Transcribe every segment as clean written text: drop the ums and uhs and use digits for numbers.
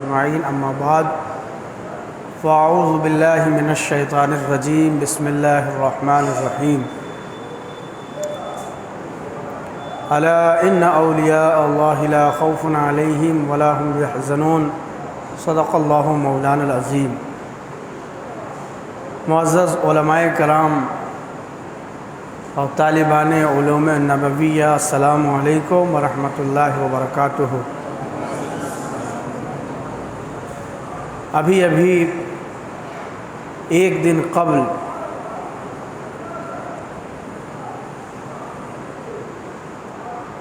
أجمعين أما بعد فأعوذ بالله من الشيطان الرجيم بسم الله الرحمن الرحيم ألا إن أولياء الله لا خوف عليهم ولا هم يحزنون صدق الله مولانا العظیم۔ معزز علماء کرام اور طالبان علوم نبویہ، السلام علیکم ورحمۃ اللہ وبرکاتہ۔ ابھی ایک دن قبل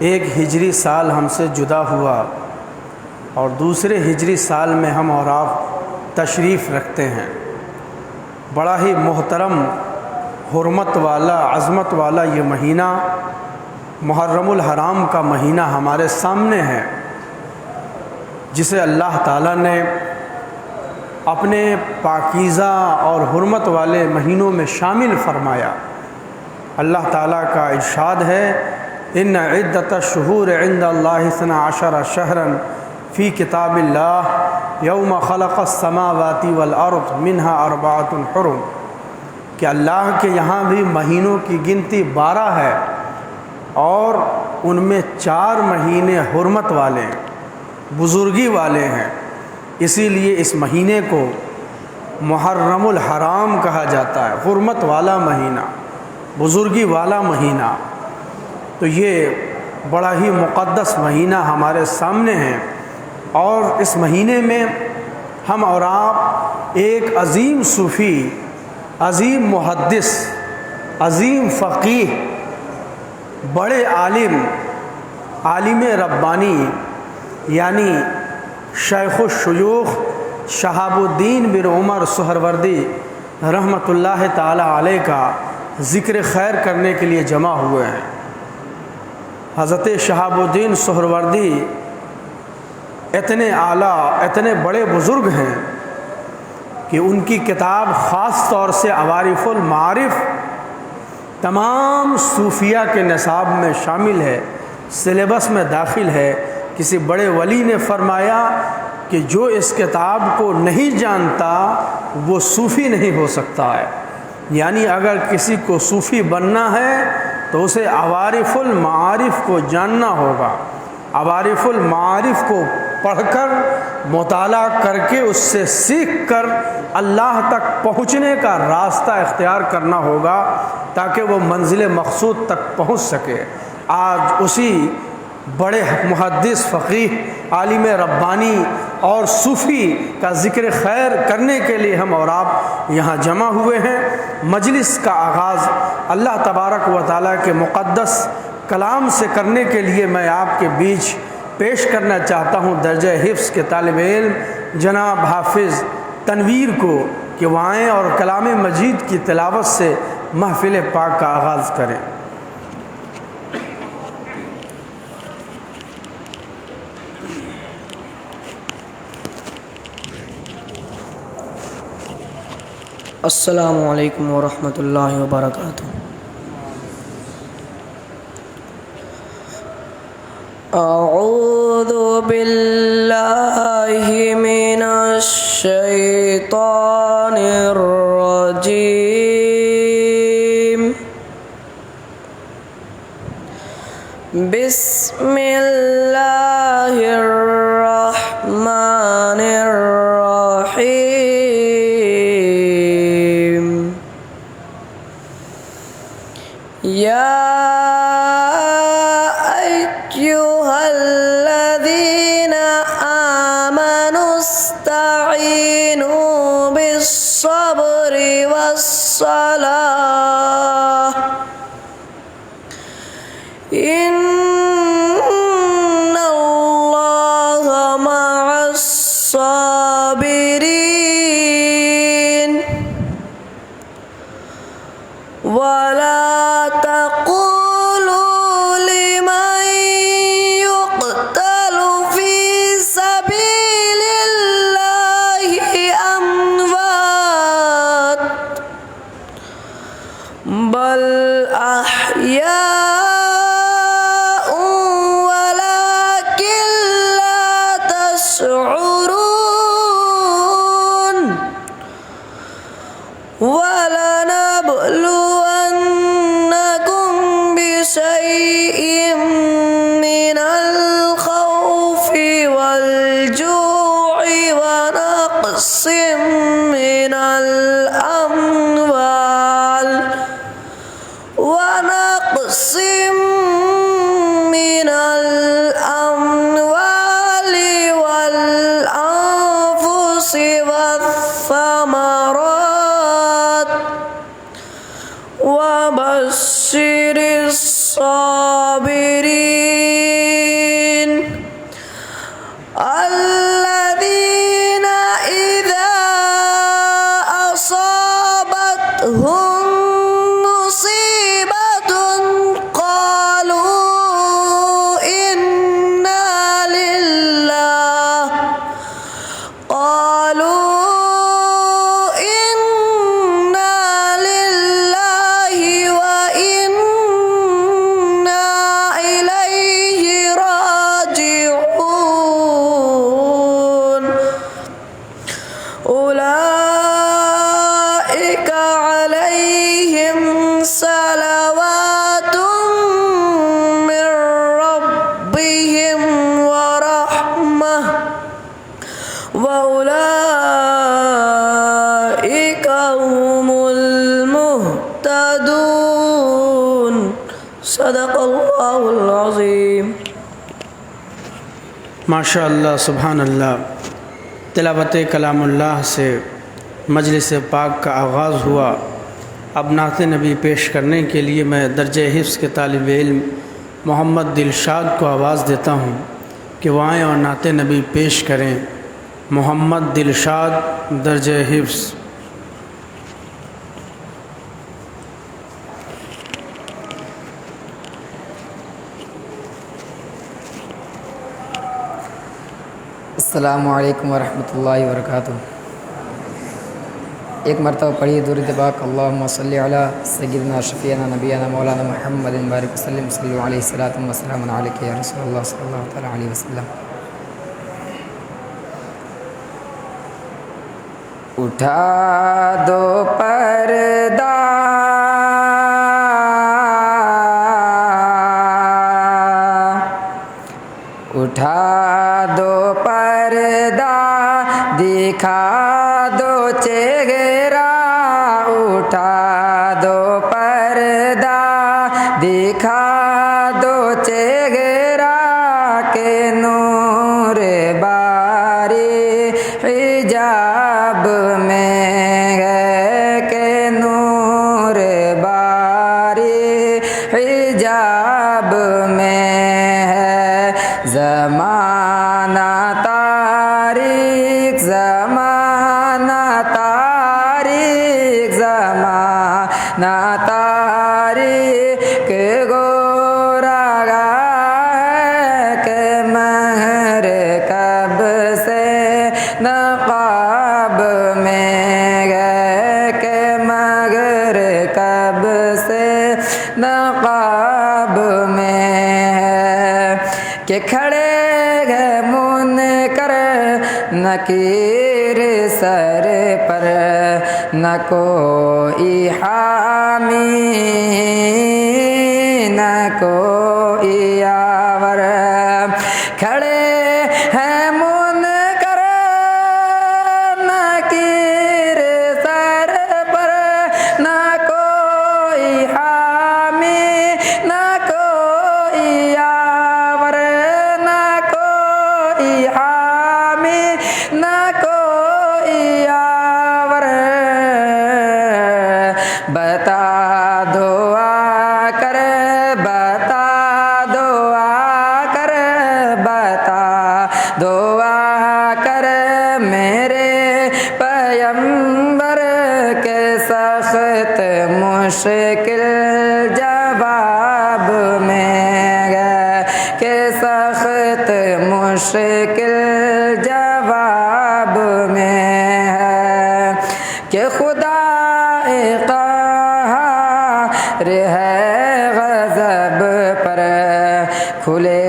ایک ہجری سال ہم سے جدا ہوا اور دوسرے ہجری سال میں ہم اور آپ تشریف رکھتے ہیں۔ بڑا ہی محترم، حرمت والا، عظمت والا یہ مہینہ محرم الحرام کا مہینہ ہمارے سامنے ہے، جسے اللہ تعالیٰ نے اپنے پاکیزہ اور حرمت والے مہینوں میں شامل فرمایا۔ اللہ تعالیٰ کا ارشاد ہے ان عدت الشہور عند اللہ 12 شہرا فی کتاب اللہ یوم خلق السماوات والارض منہا 4 حرم، کہ اللہ کے یہاں بھی مہینوں کی گنتی 12 ہے اور ان میں 4 مہینے حرمت والے بزرگی والے ہیں، اسی لیے اس مہینے کو محرم الحرام کہا جاتا ہے، حرمت والا مہینہ، بزرگی والا مہینہ۔ تو یہ بڑا ہی مقدس مہینہ ہمارے سامنے ہے، اور اس مہینے میں ہم اور آپ ایک عظیم صوفی، عظیم محدث، عظیم فقیہ، بڑے عالم ربانی یعنی شیخ الشیوخ شہاب الدین بن عمر سہروردی رحمۃ اللہ تعالی علیہ کا ذکر خیر کرنے کے لیے جمع ہوئے ہیں۔ حضرت شہاب الدین سہروردی اتنے اعلیٰ، اتنے بڑے بزرگ ہیں کہ ان کی کتاب خاص طور سے عوارف المعارف تمام صوفیہ کے نصاب میں شامل ہے، سلیبس میں داخل ہے۔ کسی بڑے ولی نے فرمایا کہ جو اس کتاب کو نہیں جانتا وہ صوفی نہیں ہو سکتا ہے، یعنی اگر کسی کو صوفی بننا ہے تو اسے عوارف المعارف کو جاننا ہوگا، عوارف المعارف کو پڑھ کر، مطالعہ کر کے، اس سے سیکھ کر اللہ تک پہنچنے کا راستہ اختیار کرنا ہوگا تاکہ وہ منزل مقصود تک پہنچ سکے۔ آج اسی بڑے محدث، فقیہ، عالم ربانی اور صوفی کا ذکر خیر کرنے کے لیے ہم اور آپ یہاں جمع ہوئے ہیں۔ مجلس کا آغاز اللہ تبارک و تعالیٰ کے مقدس کلام سے کرنے کے لیے میں آپ کے بیچ پیش کرنا چاہتا ہوں درجہ حفظ کے طالب علم جناب حافظ تنویر کو کہ وہ آئیں اور کلام مجید کی تلاوت سے محفل پاک کا آغاز کریں۔ السلام علیکم ورحمۃ اللہ وبرکاتہ۔ اعوذ باللہ من الشیطان الرجیم، بسم اللہ الرحمن الرحیم، یا ایھا الذین آمنوا استعینوا بالصبر والصلاۃ ان اللہ مع الصابرین، ولا تقولوا لمن يقتل في سبيل الله أموات بل أحياء ولكن لا تشعرون۔ ونقص من الأموال والأنفس والثمرات وبشر الصابرين الذين إذا أصابتهم مصيبة قالوا إنا لله وإنا إليه راجعون أولئك عليهم صلوات من ربهم ورحمة وأولئك هم المهتدون صدق الله العظيم. ماشاء اللہ، سبحان اللہ. تلاوت کلام اللہ سے مجلس پاک کا آغاز ہوا. اب نعت نبی پیش کرنے کے لیے میں درجہ حفظ کے طالب علم محمد دلشاد کو آواز دیتا ہوں کہ وہ آئیں اور نعت نبی پیش کریں. محمد دلشاد، درجہ حفظ. السلام علیکم ورحمۃ اللہ وبرکاتہ. ایک مرتبہ پڑھی درود پاک. اللہم صلی علی سیدنا شفیعنا نبینا مولانا محمد بارک وسلم صلی علیہ الصلوۃ والسلام علیک یا رسول اللہ صلی اللہ تعالی علیہ وسلم. اٹھا دو پردہ اٹھا دو پردہ دکھا دو چہرہ اٹھا دو پردہ دکھا دو چہرہ کے نور باری حجاب میں ہے کہ نور باری حجاب میں ہے. زمانہ تاریخ زمانہ تاریخ زمانہ تاریخ گورا ہے کہ مہر کب سے نقاب میں گئے کہ مگر کب سے نقاب میں ہے کہ کھڑے گئے منکر نکیر سر پر نہ کوئی حامی نہ کوئی یاور. کھڑے ہیں منکر نکیر سر پر نہ کوئی حامی نہ کوئی یاور نہ کوئی حامی نہ کوئی یاور. بتا دو آ کر بتا دو آ کر بتا دو آ کر میرے پیمبر کے سخت مشکل جواب میں گئے کہ سخت مشکل جواب میں ہے کہ خدا قہار ہے غضب پر کھلے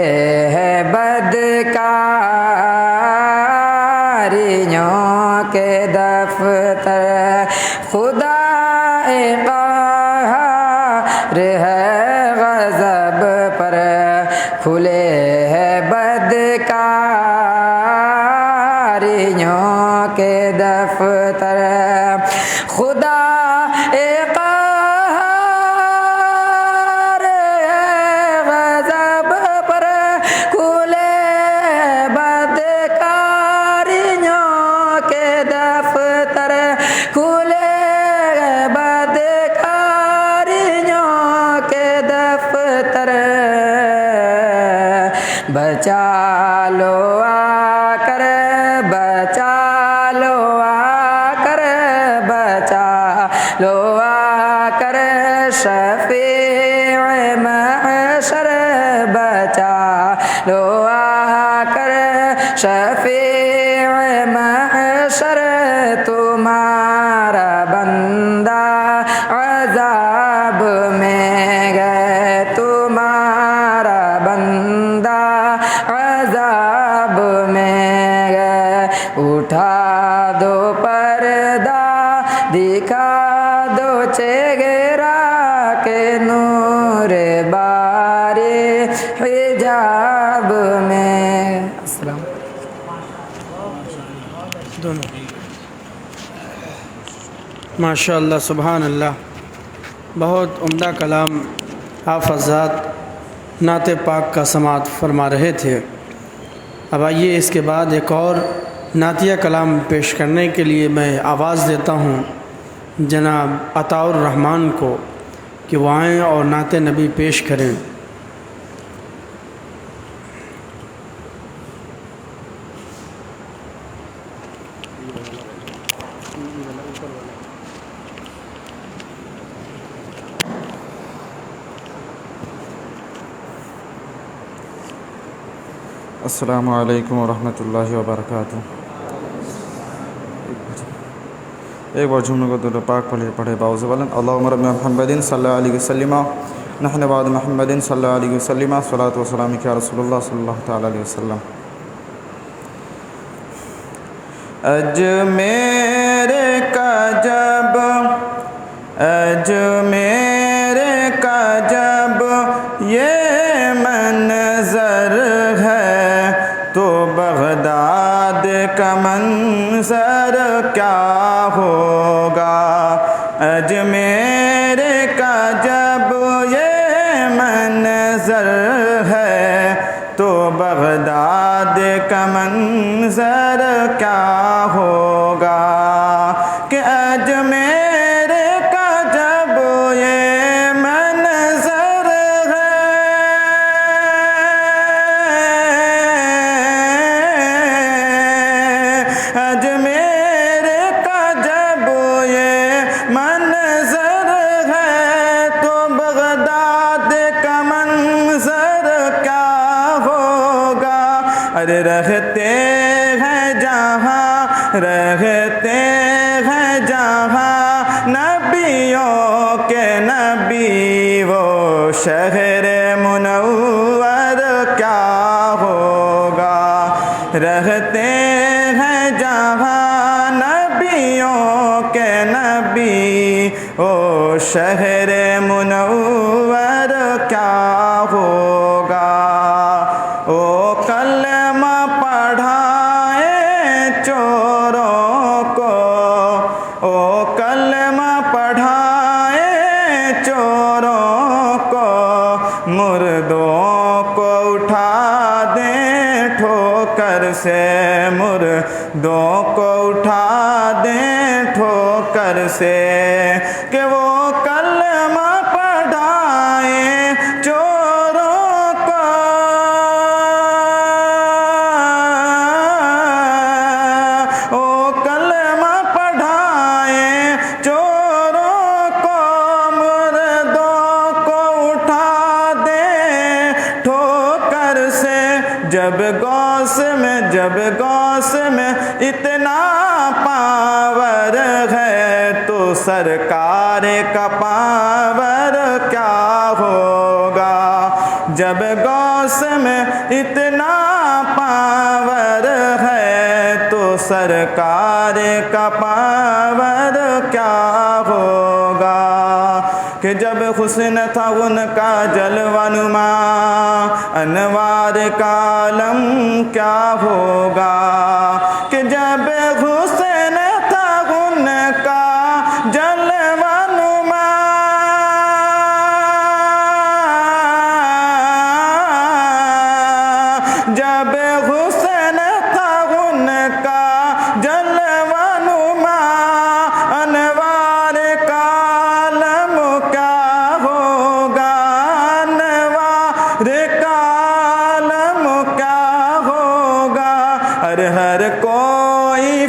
ہیں بدکاریوں کے دفتر. خدا قہار ہے غضب پر کھلے ہیں بدکاریوں کاریوں کے دفتر خدا قہار غضب پر کھلے بدکاریوں کے دفتر کھلے بدکاریوں کے دفتر بچا لو آ کر بچا لو آ کر بچا لو آ کر شفیع محشر بچا لو آ کر شفیع محشر تمہارا بندہ عذاب میں گئے تمہارا بندہ عذاب میں گئے اٹھا دو پردہ دکھا دو چہرہ کے نور بارے حجاب میں السلام دونوں ماشاء اللہ سبحان اللہ، بہت عمدہ کلام آپ حضرات نعت پاک کا سماعت فرما رہے تھے۔ اب آئیے اس کے بعد ایک اور نعتیہ کلام پیش کرنے کے لیے میں آواز دیتا ہوں جناب عطاء الرحمن کو کہ وہ آئیں اور نعت نبی پیش کریں۔ السلام علیکم ورحمۃ اللہ وبرکاتہ۔ ایک بار جملے کو درود پاک پڑھے باؤز والن اللہم رب محمد صلی اللہ علیہ وسلم نحن بعد محمد صلی اللہ علیہ وسلم صلاۃ و سلام یا رسول اللہ صلی اللہ تعالی علیہ وسلم۔ اجمیر کا جب یہ منظر ہے تو بغداد کا منظر کیا ہوگا۔ اجمیر کا جب یہ منظر ہے تو بغداد کا منظر کیا ہوگا کہ اجمیر کا جب یہ منظر ہے اجمیر کا جب یہ منظر ہے تو بغداد کا منظر کیا ہوگا۔ ارے رہتے ہیں جہاں نبیوں کے نبی وہ شہر منور کیا ہوگا۔ رہتے ہیں جہاں نبیوں کے نبی وہ شہر منور کیا ہوگا۔ او کلمہ پڑھائیں چوروں کو او کلمہ پڑھائیں چوروں کو مردوں کو اٹھا دیں ٹھوکر سے مردوں کو اٹھا دیں ٹھوکر سے کہ وہ کلمہ پڑھائیں چوروں کو او کلمہ پڑھائیں چوروں کو مردوں کو اٹھا دیں ٹھوکر سے۔ جب غوث میں اتنا پاور ہے تو سرکار کا پاور کیا ہوگا۔ جب غوث میں اتنا پاور ہے تو سرکار کا پاور کیا ہوگا۔ کہ جب حسن تھا ان کا جلوہ نما انوار کا عالم کیا ہوگا۔ کہ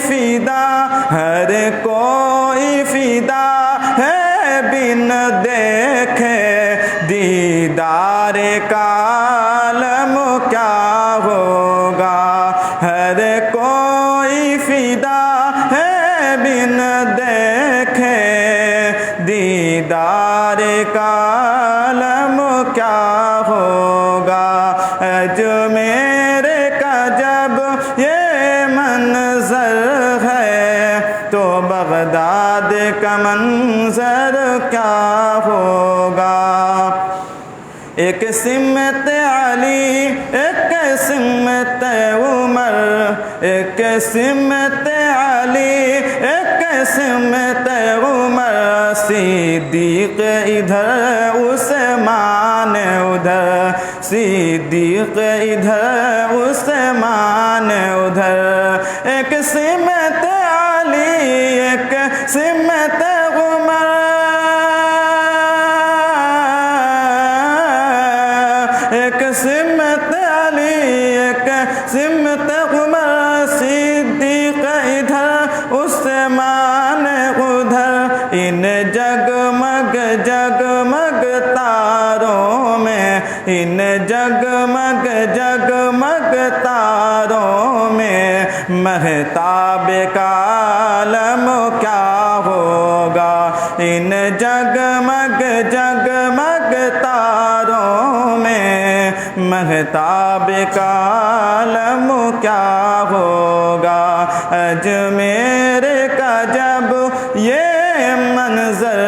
فدا ہر کوئی فدا ہے بن دیکھے دیدار کا عالم کیا ہوگا ہر کوئی فدا ہے بن دیکھے دیدار کا عالم کیا ہوگا اجمیر کا جب یہ منظر ہے تو بغداد کا منظر کیا ہوگا ایک سمت علی ایک سمت عمر ایک سمت علی ایک سمت عمر صدیق ادھر عثمان ادھر صدیق ادھر عثمان ادھر ایک سمت علی ایک سمت عمر ایک سمت علی ایک سمت عمر صدیق ادھر عثمان ادھر ان جگمگ جگمگ تاروں میں ان جگمگ جگمگ تاروں میں مہتاب کا عالم کیا ہوگا ان جگمگ جگمگ تاروں میں مہتاب کا عالم کیا ہوگا اجمیر کا جب یہ منظر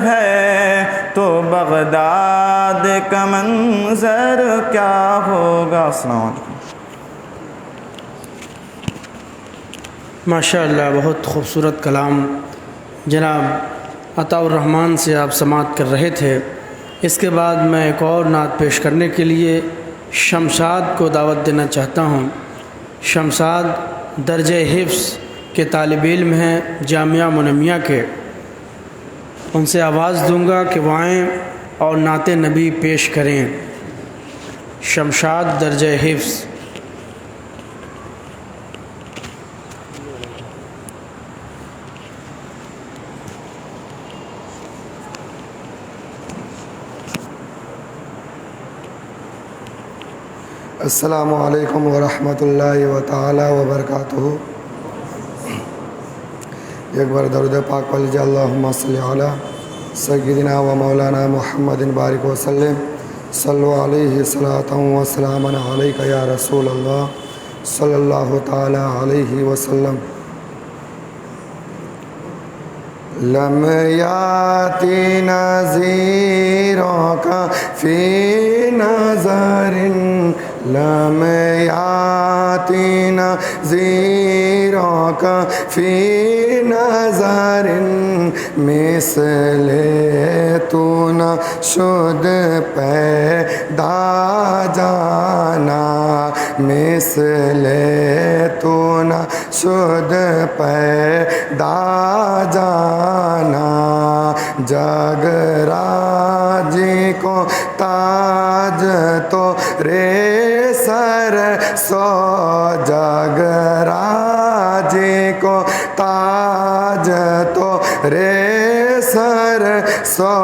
ہے تو بغداد کا منظر کیا ہوگا السلام علیکم ماشاء اللہ بہت خوبصورت کلام جناب عطاء الرحمن سے آپ سماعت کر رہے تھے۔ اس کے بعد میں ایک اور نعت پیش کرنے کے لیے شمشاد کو دعوت دینا چاہتا ہوں۔ شمشاد درجہ حفظ کے طالب علم ہیں جامعہ منمیہ کے، ان سے آواز دوں گا کہ وہ آئیں اور نعت نبی پیش کریں۔ شمشاد درجہ حفظ۔ السلام علیکم ورحمۃ اللہ تعالی وبرکاتہ۔ ایک بار درود پاک پڑھ لیجیے۔ اللہم صلی علی سیدنا و مولانا محمد بارک وسلم صلو علیہ صلاۃ و سلام علیک یا رسول اللہ صلی اللہ تعالی علیہ وسلم۔ لم یاتی نظیروں کا فی نظر لم یاتی نظیروں کا فی نظر مثل تو نہ شد پیدا جانا مثل تو نہ شد پیدا جانا جگ راجی کو تاج تو رے سر سو جگ راجی کو تاج تو رے سر سو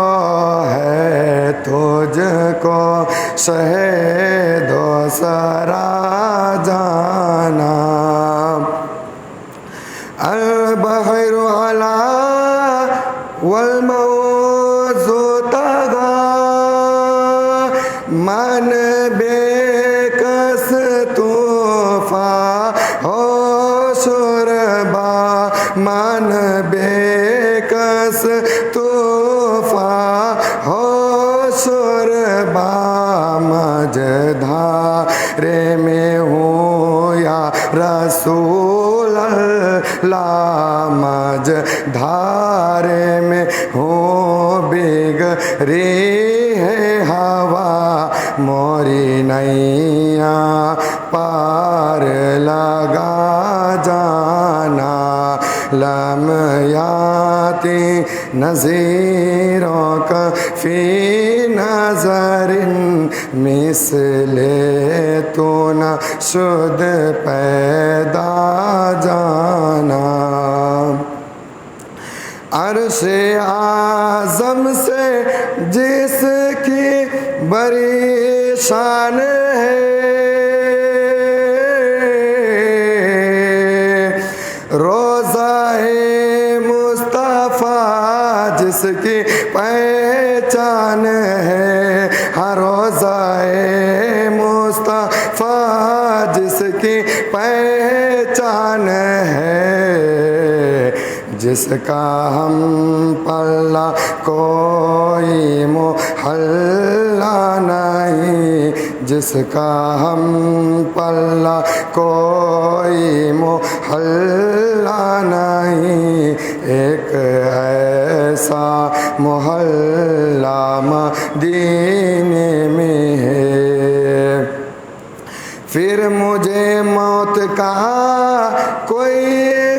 ہے تجھ کو شہد و سرا جانا البحر علا والموج طغى من بے کس طوفان ہو شربا من بے کس طوفان ہو شربا مجدھارے میں ہوں یا رسول اللہ مجدھارے میں ہوں بگڑی ہے ہوا موری نیا پار لگا جانا لم یاتی نظیروں کا فی نظر مثل تو نہ شد پیدا جانا، عرش اعظم سے جس کی بڑی شان ہے، روضہ مصطفیٰ جس کی پہچان ہے، ہر روضہ مصطفیٰ جس کی پہچان ہے، جس کا ہم پلہ کوئی محلہ نہیں، جس کا ہم پلہ کوئی محلہ نہیں، ایک ایسا محلہ مدینے میں ہے۔ پھر مجھے موت کا کوئی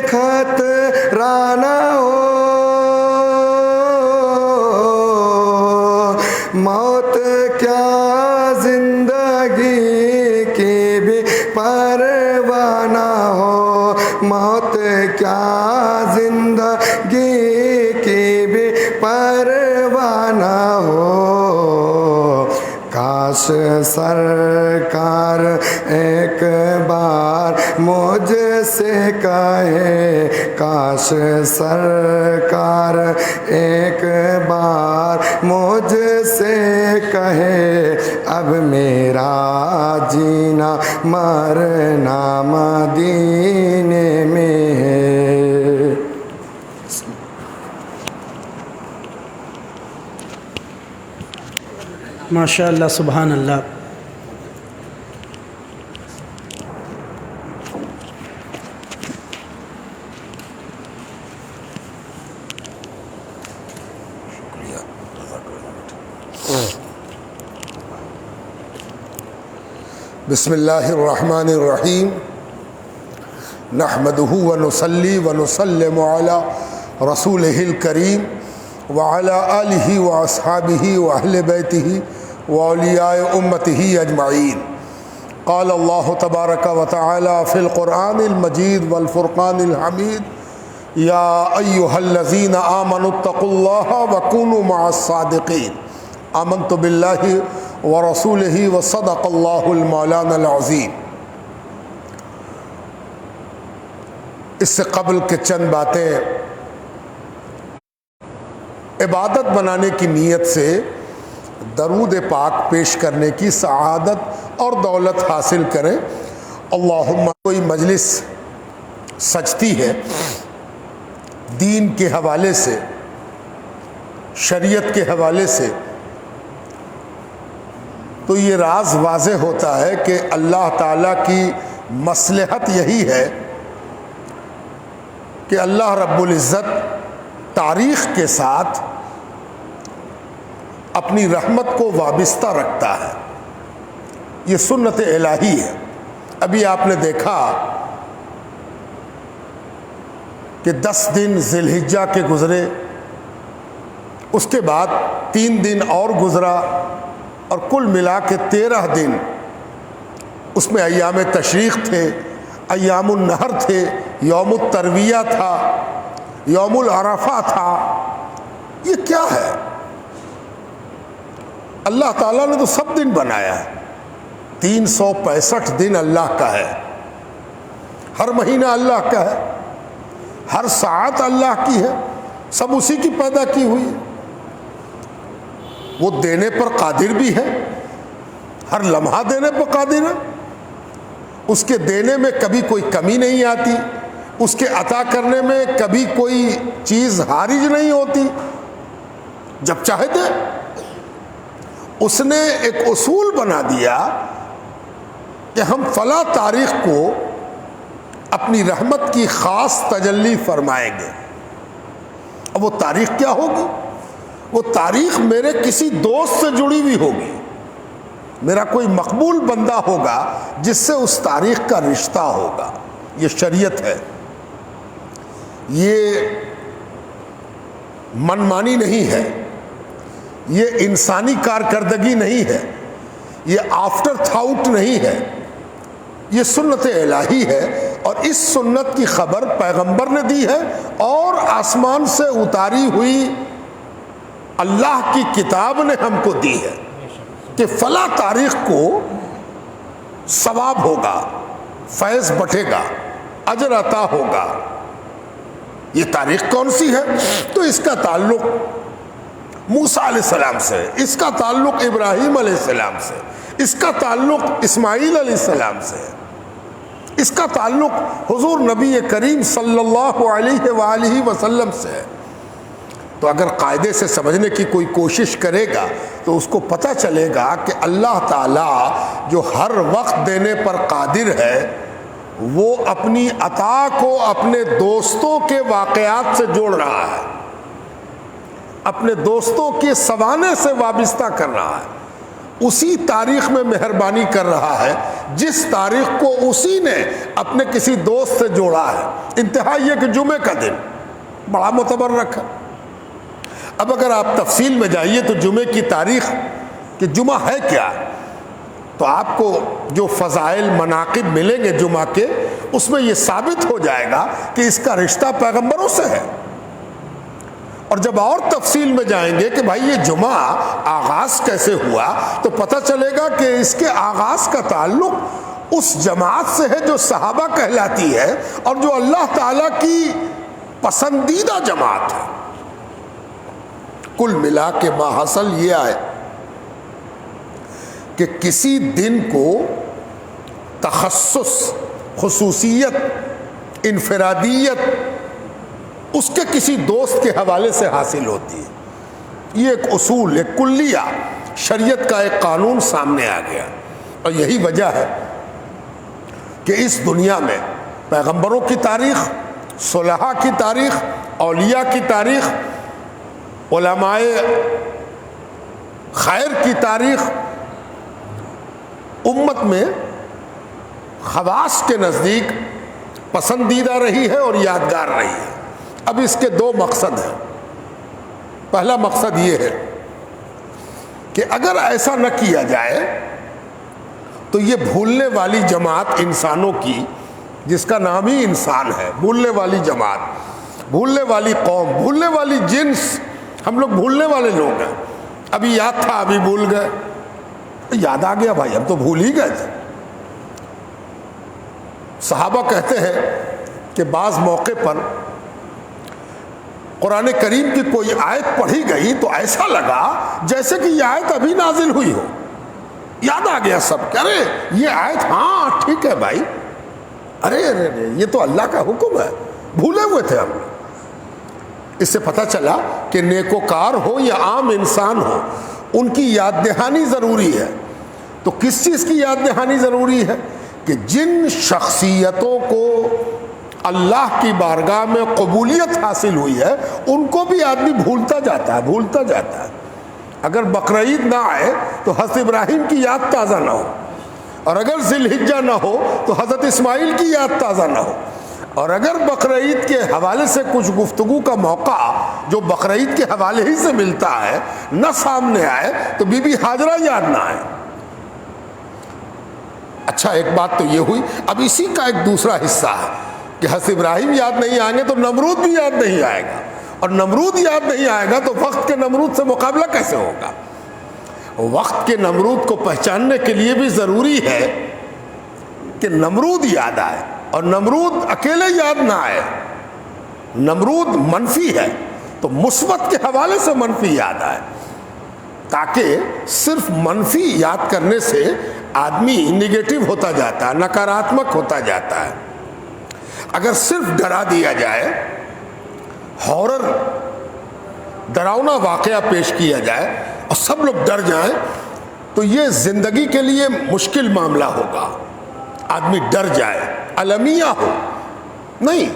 خطرہ نہ ہو، موت کیا زندگی کی بھی پرواہ نہ ہو، موت کیا زندگی کی بھی پرواہ نہ ہو، کاش سرکار ایک بار مجھ سے کہے، کاش سرکار ایک بار مجھ سے کہے، اب میرا جینا مرنا مدینے میں ہے۔ ماشاء اللہ، سبحان اللہ۔ بسم اللہ الرحمن الرحیم، نحمدہ ونصلی ونسلم علی رسولہ الکریم وعلی آلہ واصحابہ واہل بیتہ واولیاء امتہ اجمعین۔ قال اللہ تبارک و تعالی فی القرآن المجید والفرقان الحمید، یا ایہا الذین آمنوا اتقوا اللہ وکونوا مع الصادقین، آمنت باللہ ورسولہ وصدق اللہ المولانا العظیم۔ اس سے قبل کے چند باتیں عبادت بنانے کی نیت سے درود پاک پیش کرنے کی سعادت اور دولت حاصل کریں۔ اللہم، کوئی مجلس سجتی ہے دین کے حوالے سے، شریعت کے حوالے سے، تو یہ راز واضح ہوتا ہے کہ اللہ تعالیٰ کی مصلحت یہی ہے کہ اللہ رب العزت تاریخ کے ساتھ اپنی رحمت کو وابستہ رکھتا ہے، یہ سنت الہی ہے۔ ابھی آپ نے دیکھا کہ 10 دن ذی الحجہ کے گزرے، اس کے بعد 3 دن اور گزرا، اور کل ملا کے 13 دن اس میں ایام تشریق تھے، ایام النہر تھے، یوم الترویہ تھا، یوم العرفہ تھا۔ یہ کیا ہے؟ اللہ تعالیٰ نے تو سب دن بنایا ہے، 365 دن اللہ کا ہے، ہر مہینہ اللہ کا ہے، ہر ساعت اللہ کی ہے، سب اسی کی پیدا کی ہوئی ہے۔ وہ دینے پر قادر بھی ہے، ہر لمحہ دینے پر قادر ہے، اس کے دینے میں کبھی کوئی کمی نہیں آتی، اس کے عطا کرنے میں کبھی کوئی چیز حارج نہیں ہوتی، جب چاہے دے۔ اس نے ایک اصول بنا دیا کہ ہم فلاں تاریخ کو اپنی رحمت کی خاص تجلی فرمائیں گے۔ اب وہ تاریخ کیا ہوگی؟ وہ تاریخ میرے کسی دوست سے جڑی ہوئی ہوگی، میرا کوئی مقبول بندہ ہوگا جس سے اس تاریخ کا رشتہ ہوگا۔ یہ شریعت ہے، یہ منمانی نہیں ہے، یہ انسانی کارکردگی نہیں ہے، یہ آفٹر تھاؤٹ نہیں ہے، یہ سنت الہی ہے، اور اس سنت کی خبر پیغمبر نے دی ہے اور آسمان سے اتاری ہوئی اللہ کی کتاب نے ہم کو دی ہے کہ فلاں تاریخ کو ثواب ہوگا، فیض بٹے گا، اجر عطا ہوگا۔ یہ تاریخ کون سی ہے؟ تو اس کا تعلق موسیٰ علیہ السلام سے، اس کا تعلق ابراہیم علیہ السلام سے، اس کا تعلق اسماعیل علیہ السلام سے، اس کا تعلق حضور نبی کریم صلی اللہ علیہ وآلہ وسلم سے ہے۔ تو اگر قاعدے سے سمجھنے کی کوئی کوشش کرے گا تو اس کو پتہ چلے گا کہ اللہ تعالیٰ جو ہر وقت دینے پر قادر ہے، وہ اپنی عطا کو اپنے دوستوں کے واقعات سے جوڑ رہا ہے، اپنے دوستوں کے سوانے سے وابستہ کر رہا ہے، اسی تاریخ میں مہربانی کر رہا ہے جس تاریخ کو اسی نے اپنے کسی دوست سے جوڑا ہے۔ انتہا یہ کہ جمعے کا دن بڑا متبرک ہے۔ اب اگر آپ تفصیل میں جائیے تو جمعے کی تاریخ کہ جمعہ ہے کیا، تو آپ کو جو فضائل مناقب ملیں گے جمعہ کے، اس میں یہ ثابت ہو جائے گا کہ اس کا رشتہ پیغمبروں سے ہے۔ اور جب اور تفصیل میں جائیں گے کہ بھائی یہ جمعہ آغاز کیسے ہوا، تو پتہ چلے گا کہ اس کے آغاز کا تعلق اس جماعت سے ہے جو صحابہ کہلاتی ہے اور جو اللہ تعالیٰ کی پسندیدہ جماعت ہے۔ کل ملا کے ماحصل یہ آئے کہ کسی دن کو تخصص، خصوصیت، انفرادیت اس کے کسی دوست کے حوالے سے حاصل ہوتی ہے۔ یہ ایک اصول، ایک کلیہ، شریعت کا ایک قانون سامنے آ گیا، اور یہی وجہ ہے کہ اس دنیا میں پیغمبروں کی تاریخ، صلحاء کی تاریخ، اولیاء کی تاریخ، علماء خیر کی تاریخ امت میں خواص کے نزدیک پسندیدہ رہی ہے اور یادگار رہی ہے۔ اب اس کے دو مقصد ہیں۔ پہلا مقصد یہ ہے کہ اگر ایسا نہ کیا جائے تو یہ بھولنے والی جماعت انسانوں کی، جس کا نام ہی انسان ہے، بھولنے والی جماعت، بھولنے والی قوم، بھولنے والی جنس، ہم لوگ بھولنے والے لوگ ہیں۔ ابھی یاد تھا، ابھی بھول گئے، یاد آ گیا بھائی، ہم تو بھول ہی گئے تھے۔ صحابہ کہتے ہیں کہ بعض موقع پر قرآن کریم کی کوئی آیت پڑھی گئی تو ایسا لگا جیسے کہ یہ آیت ابھی نازل ہوئی ہو، یاد آ گیا سب کہ ارے یہ آیت، ہاں ٹھیک ہے بھائی، ارے یہ تو اللہ کا حکم ہے، بھولے ہوئے تھے ہم لوگ۔ اس سے پتہ چلا کہ نیکوکار ہو یا عام انسان ہو، ان کی یاد دہانی ضروری ہے۔ تو کس چیز کی یاد دہانی ضروری ہے؟ کہ جن شخصیتوں کو اللہ کی بارگاہ میں قبولیت حاصل ہوئی ہے، ان کو بھی آدمی بھولتا جاتا ہے۔ اگر بقرعید نہ آئے تو حضرت ابراہیم کی یاد تازہ نہ ہو، اور اگر ذی الحجہ نہ ہو تو حضرت اسماعیل کی یاد تازہ نہ ہو، اور اگر بقرعید کے حوالے سے کچھ گفتگو کا موقع جو بقرعید کے حوالے ہی سے ملتا ہے نہ سامنے آئے تو بی بی ہاجرہ یاد نہ آئے۔ اچھا، ایک بات تو یہ ہوئی۔ اب اسی کا ایک دوسرا حصہ ہے کہ حضرت ابراہیم یاد نہیں آئیں گے تو نمرود بھی یاد نہیں آئے گا، اور نمرود یاد نہیں آئے گا تو وقت کے نمرود سے مقابلہ کیسے ہوگا؟ وقت کے نمرود کو پہچاننے کے لیے بھی ضروری ہے کہ نمرود یاد آئے، اور نمرود اکیلے یاد نہ آئے۔ نمرود منفی ہے تو مثبت کے حوالے سے منفی یاد آئے، تاکہ صرف منفی یاد کرنے سے آدمی نگیٹو ہوتا جاتا ہے، نکاراتمک ہوتا جاتا ہے۔ اگر صرف ڈرا دیا جائے، ہارر، ڈراؤنا واقعہ پیش کیا جائے اور سب لوگ ڈر جائیں تو یہ زندگی کے لیے مشکل معاملہ ہوگا۔ آدمی ڈر جائے، المیہ ہو نہیں،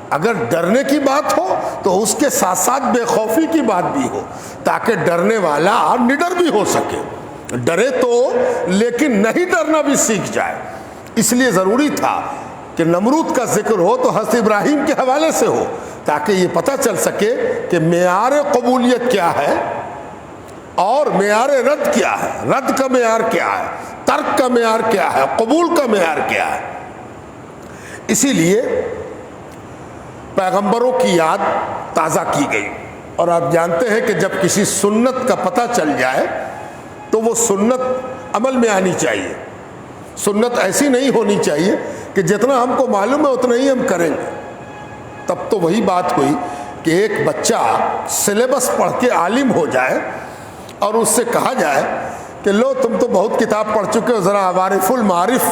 اگر ڈرنے کی بات ہو تو اس کے ساتھ ساتھ بے خوفی کی بات بھی ہو، تاکہ ڈرنے والا نڈر بھی ہو سکے۔ ڈرے تو لیکن نہیں ڈرنا بھی سیکھ جائے۔ اس لیے ضروری تھا کہ نمرود کا ذکر ہو تو حضرت ابراہیم کے حوالے سے ہو، تاکہ یہ پتہ چل سکے کہ معیار قبولیت کیا ہے، اور معیار رد کیا ہے، رد کا معیار کیا ہے، ترک کا معیار کیا ہے، قبول کا معیار کیا ہے۔ اسی لیے پیغمبروں کی یاد تازہ کی گئی۔ اور آپ جانتے ہیں کہ جب کسی سنت کا پتہ چل جائے تو وہ سنت عمل میں آنی چاہیے۔ سنت ایسی نہیں ہونی چاہیے کہ جتنا ہم کو معلوم ہے اتنا ہی ہم کریں گے۔ تب تو وہی بات ہوئی کہ ایک بچہ سلیبس پڑھ کے عالم ہو جائے اور اس سے کہا جائے کہ لو تم تو بہت کتاب پڑھ چکے ہو، ذرا عوارف المعارف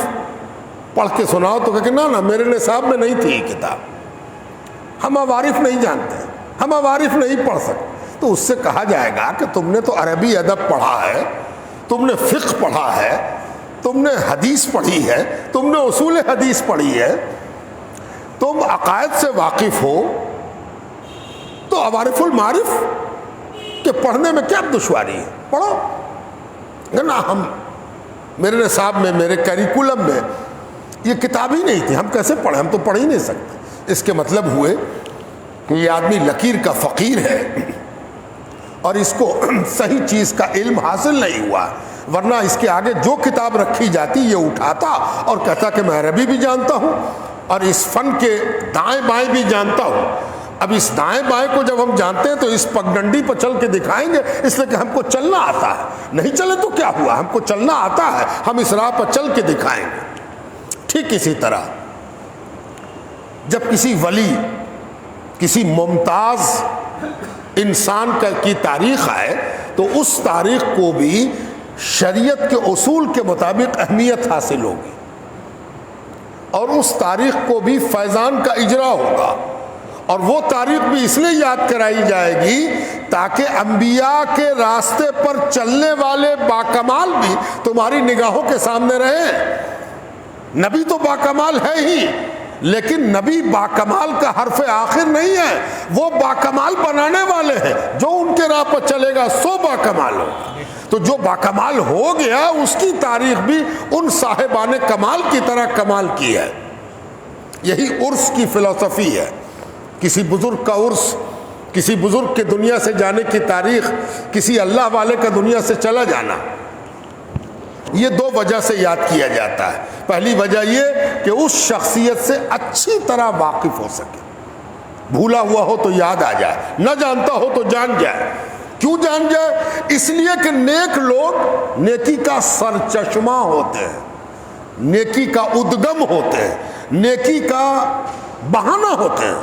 پڑھ کے سناؤ، تو کہ نا میرے نصاب میں نہیں تھی یہ کتاب، ہم عوارف نہیں جانتے، ہم عوارف نہیں پڑھ سکتے۔ تو اس سے کہا جائے گا کہ تم نے تو عربی ادب پڑھا ہے، تم نے فقہ پڑھا ہے، تم نے حدیث پڑھی ہے، تم نے اصول حدیث پڑھی ہے، تم عقائد سے واقف ہو، تو عوارف المعارف کے پڑھنے میں کیا دشواری ہے، پڑھو۔ نا ہم میرے نصاب میں، میرے کیریکولم میں یہ کتاب ہی نہیں تھی، ہم کیسے پڑھیں، ہم تو پڑھ ہی نہیں سکتے۔ اس کے مطلب ہوئے کہ یہ آدمی لکیر کا فقیر ہے اور اس کو صحیح چیز کا علم حاصل نہیں ہوا، ورنہ اس کے آگے جو کتاب رکھی جاتی یہ اٹھاتا اور کہتا کہ میں عربی بھی جانتا ہوں اور اس فن کے دائیں بائیں بھی جانتا ہوں۔ اب اس دائیں بائیں کو جب ہم جانتے ہیں تو اس پگڈنڈی پر چل کے دکھائیں گے، اس لیے کہ ہم کو چلنا آتا ہے۔ نہیں چلے تو کیا ہوا، ہم کو چلنا آتا ہے، ہم اس راہ پر چل کے دکھائیں گے۔ ٹھیک اسی طرح جب کسی ولی، کسی ممتاز انسان کی تاریخ آئے تو اس تاریخ کو بھی شریعت کے اصول کے مطابق اہمیت حاصل ہوگی، اور اس تاریخ کو بھی فیضان کا اجرا ہوگا، اور وہ تاریخ بھی اس لیے یاد کرائی جائے گی تاکہ انبیاء کے راستے پر چلنے والے باکمال بھی تمہاری نگاہوں کے سامنے رہیں۔ نبی تو باکمال ہے ہی، لیکن نبی باکمال کا حرف آخر نہیں ہے، وہ باکمال بنانے والے ہیں، جو ان کے راہ پر چلے گا سو باکمال ہوگا۔ تو جو باکمال ہو گیا اس کی تاریخ بھی ان صاحبان کمال کی طرح کمال کی ہے۔ یہی عرس کی فلسفی ہے، کسی بزرگ کا عرس، کسی بزرگ کے دنیا سے جانے کی تاریخ، کسی اللہ والے کا دنیا سے چلا جانا، یہ دو وجہ سے یاد کیا جاتا ہے۔ پہلی وجہ یہ کہ اس شخصیت سے اچھی طرح واقف ہو سکے، بھولا ہوا ہو تو یاد آ جائے، نہ جانتا ہو تو جان جائے۔ کیوں جان جائے؟ اس لیے کہ نیک لوگ نیکی کا سرچشمہ ہوتے ہیں، نیکی کا ادگم ہوتے ہیں، نیکی کا بہانہ ہوتے ہیں۔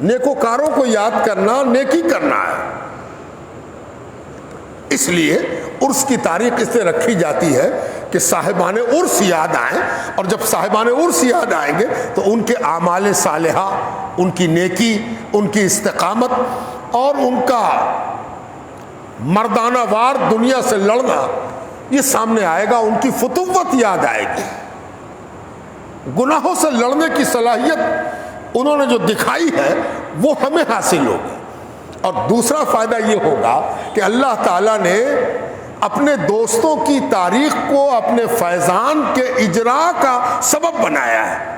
نیکوکاروں کو یاد کرنا نیکی کرنا ہے۔ اس لیے عرس کی تاریخ اس سے رکھی جاتی ہے کہ صاحبان عرس یاد آئیں، اور جب صاحبان عرس یاد آئیں گے تو ان کے اعمال صالحہ، ان کی نیکی، ان کی استقامت اور ان کا مردانہ وار دنیا سے لڑنا یہ سامنے آئے گا، ان کی فتوت یاد آئے گی، گناہوں سے لڑنے کی صلاحیت انہوں نے جو دکھائی ہے وہ ہمیں حاصل ہوگی۔ اور دوسرا فائدہ یہ ہوگا کہ اللہ تعالیٰ نے اپنے دوستوں کی تاریخ کو اپنے فیضان کے اجرا کا سبب بنایا ہے۔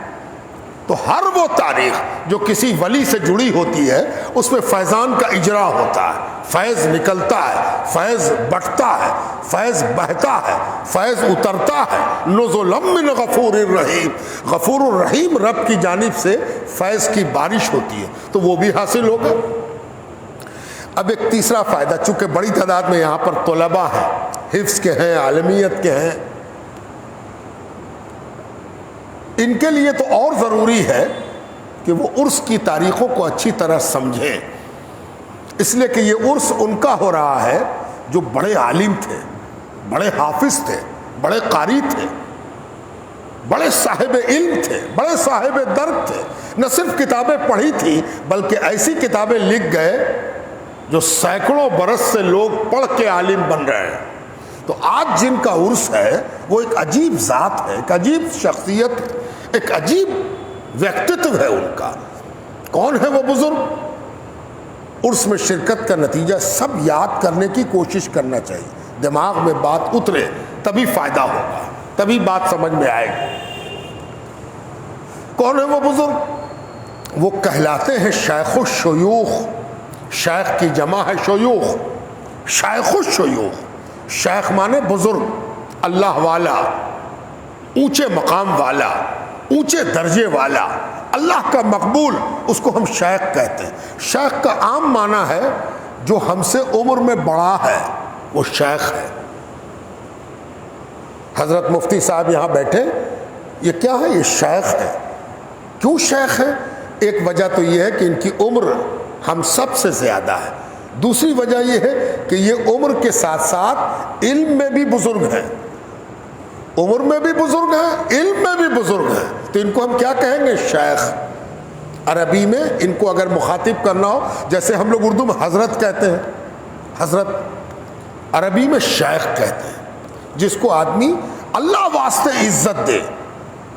تو ہر وہ تاریخ جو کسی ولی سے جڑی ہوتی ہے اس میں فیضان کا اجرا ہوتا ہے، فیض نکلتا ہے، فیض بٹتا ہے، فیض بہتا ہے، فیض اترتا ہے۔ نزلا من غفور الرحیم، غفور الرحیم رب کی جانب سے فیض کی بارش ہوتی ہے، تو وہ بھی حاصل ہوگا۔ اب ایک تیسرا فائدہ، چونکہ بڑی تعداد میں یہاں پر طلباء ہیں، حفظ کے ہیں، عالمیت کے ہیں، ان کے لیے تو اور ضروری ہے کہ وہ عرس کی تاریخوں کو اچھی طرح سمجھیں، اس لیے کہ یہ عرس ان کا ہو رہا ہے جو بڑے عالم تھے، بڑے حافظ تھے، بڑے قاری تھے، بڑے صاحب علم تھے، بڑے صاحب درد تھے، نہ صرف کتابیں پڑھی تھی بلکہ ایسی کتابیں لکھ گئے جو سینکڑوں برس سے لوگ پڑھ کے عالم بن رہے ہیں۔ تو آج جن کا عرس ہے وہ ایک عجیب ذات ہے، ایک عجیب شخصیت ہے، ایک عجیب ویکتتو ہے ان کا۔ کون ہے وہ بزرگ؟ عرس میں شرکت کا نتیجہ سب یاد کرنے کی کوشش کرنا چاہیے، دماغ میں بات اترے تبھی فائدہ ہوگا، تبھی بات سمجھ میں آئے گی۔ کون ہے وہ بزرگ؟ وہ کہلاتے ہیں شیخ الشیوخ، شیخ کی جمع ہے شیوخ، شیخ الشیوخ، شیخ مانے بزرگ، اللہ والا، اونچے مقام والا، اونچے درجے والا، اللہ کا مقبول، اس کو ہم شیخ کہتے ہیں۔ شیخ کا عام معنی ہے جو ہم سے عمر میں بڑا ہے، وہ شیخ ہے۔ حضرت مفتی صاحب یہاں بیٹھے، یہ کیا ہے؟ یہ شیخ ہے۔ کیوں شیخ ہے؟ ایک وجہ تو یہ ہے کہ ان کی عمر ہم سب سے زیادہ ہے، دوسری وجہ یہ ہے کہ یہ عمر کے ساتھ ساتھ علم میں بھی بزرگ ہیں، عمر میں بھی بزرگ ہیں، علم میں بھی بزرگ ہیں، تو ان کو ہم کیا کہیں گے؟ شیخ۔ عربی میں ان کو اگر مخاطب کرنا ہو، جیسے ہم لوگ اردو میں حضرت کہتے ہیں، حضرت، عربی میں شیخ کہتے ہیں، جس کو آدمی اللہ واسطے عزت دے۔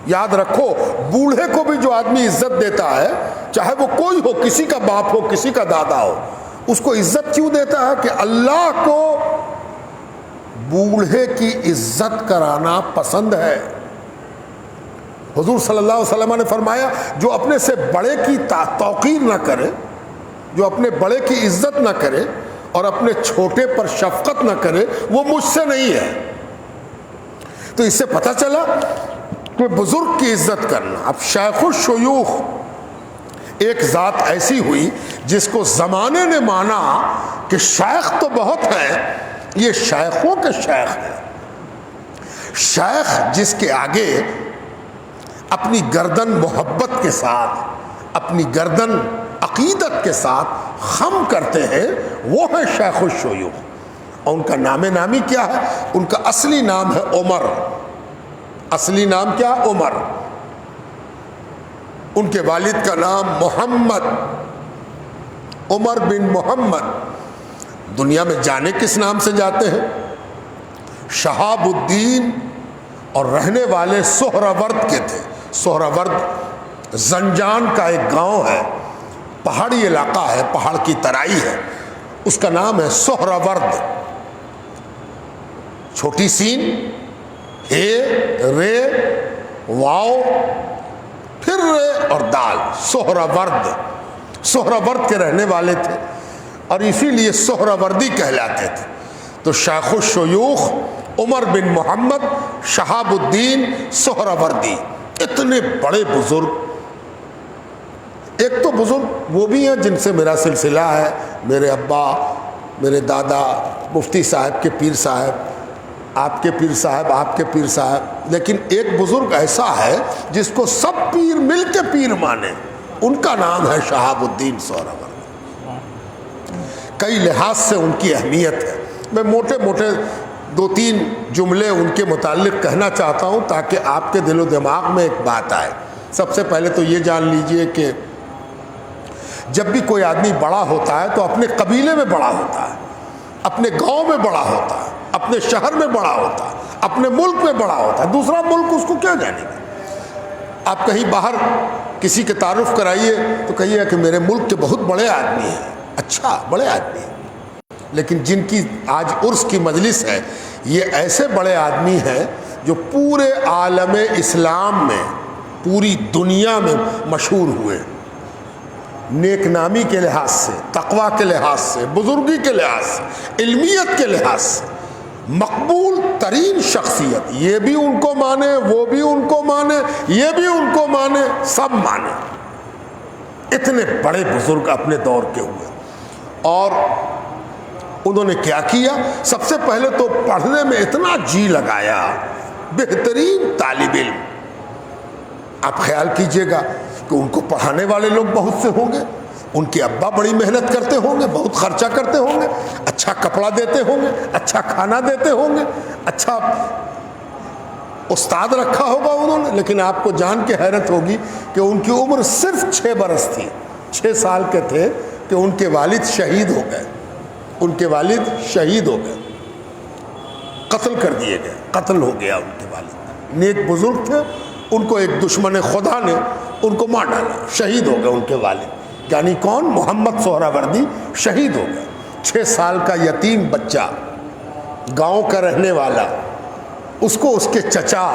یاد رکھو، بوڑھے کو بھی جو آدمی عزت دیتا ہے، چاہے وہ کوئی ہو، کسی کا باپ ہو، کسی کا دادا ہو، اس کو عزت کیوں دیتا ہے؟ کہ اللہ کو بوڑھے کی عزت کرانا پسند ہے۔ حضور صلی اللہ علیہ وسلم نے فرمایا، جو اپنے سے بڑے کی توقیر نہ کرے، جو اپنے بڑے کی عزت نہ کرے اور اپنے چھوٹے پر شفقت نہ کرے، وہ مجھ سے نہیں ہے۔ تو اس سے پتہ چلا کہ بزرگ کی عزت کرنا۔ اب شیخ الشیوخ ایک ذات ایسی ہوئی جس کو زمانے نے مانا کہ شیخ تو بہت ہیں، یہ شیخوں کے شیخ ہیں۔ شیخ جس کے آگے اپنی گردن محبت کے ساتھ، اپنی گردن عقیدت کے ساتھ خم کرتے ہیں، وہ ہے شیخ الشیوخ۔ اور ان کا نام نامی کیا ہے؟ ان کا اصلی نام ہے عمر۔ اصلی نام کیا؟ عمر۔ ان کے والد کا نام محمد، عمر بن محمد۔ دنیا میں جانے کس نام سے جاتے ہیں؟ شہاب الدین، اور رہنے والے سہراورد کے تھے۔ سہراورد زنجان کا ایک گاؤں ہے، پہاڑی علاقہ ہے، پہاڑ کی ترائی ہے، اس کا نام ہے سہراورد۔ چھوٹی سین، ہے، رے، واؤ، پھر رے اور دال، سہراورد۔ سہراورد کے رہنے والے تھے اور اسی لیے سہراوردی کہلاتے تھے۔ تو شیخ الشیوخ عمر بن محمد شہاب الدین سہراوردی، اتنے بڑے بزرگ۔ ایک تو بزرگ وہ بھی ہیں جن سے میرا سلسلہ ہے، میرے ابا، میرے دادا، مفتی صاحب کے پیر صاحب، آپ کے پیر صاحب، آپ کے پیر صاحب، لیکن ایک بزرگ ایسا ہے جس کو سب پیر مل کے پیر مانے، ان کا نام ہے شہاب الدین سہراوردی۔ کئی لحاظ سے ان کی اہمیت ہے۔ میں موٹے موٹے 2-3 جملے ان کے متعلق کہنا چاہتا ہوں تاکہ آپ کے دل و دماغ میں ایک بات آئے۔ سب سے پہلے تو یہ جان لیجئے کہ جب بھی کوئی آدمی بڑا ہوتا ہے تو اپنے قبیلے میں بڑا ہوتا ہے، اپنے گاؤں میں بڑا ہوتا ہے، اپنے شہر میں بڑا ہوتا ہے، اپنے ملک میں بڑا ہوتا ہے، دوسرا ملک اس کو کیا جانے گا۔ آپ کہیں باہر کسی کے تعارف کرائیے تو کہیے کہ میرے ملک کے بہت بڑے آدمی ہیں، اچھا بڑے آدمی ہیں، لیکن جن کی آج عرس کی مجلس ہے، یہ ایسے بڑے آدمی ہیں جو پورے عالم اسلام میں، پوری دنیا میں مشہور ہوئے، نیک نامی کے لحاظ سے، تقوی کے لحاظ سے، بزرگی کے لحاظ سے، علمیت کے لحاظ سے مقبول ترین شخصیت۔ یہ بھی ان کو مانے، وہ بھی ان کو مانے، یہ بھی ان کو مانے، سب مانے۔ اتنے بڑے بزرگ اپنے دور کے ہوئے، اور انہوں نے کیا کیا؟ سب سے پہلے تو پڑھنے میں اتنا جی لگایا، بہترین طالب علم۔ آپ خیال کیجئے گا کہ ان کو پڑھانے والے لوگ بہت سے ہوں گے، ان کے ابا بڑی محنت کرتے ہوں گے، بہت خرچہ کرتے ہوں گے، اچھا کپڑا دیتے ہوں گے، اچھا کھانا دیتے ہوں گے، اچھا استاد رکھا ہوگا انہوں نے۔ لیکن آپ کو جان کے حیرت ہوگی کہ ان کی عمر صرف 6 برس تھی، 6 سال کے تھے کہ ان کے والد شہید ہو گئے، ان کے والد شہید ہو گئے، قتل کر دیے گئے، قتل ہو گیا ان کے والد۔ نیک بزرگ تھے، ان کو ایک دشمن خدا نے ان کو مار ڈالا، شہید ہو گئے ان کے والد۔ یعنی کون؟ محمد سہراوردی شہید ہو گئے۔ 6 سال کا یتیم بچہ، گاؤں کا رہنے والا، اس کو اس کے چچا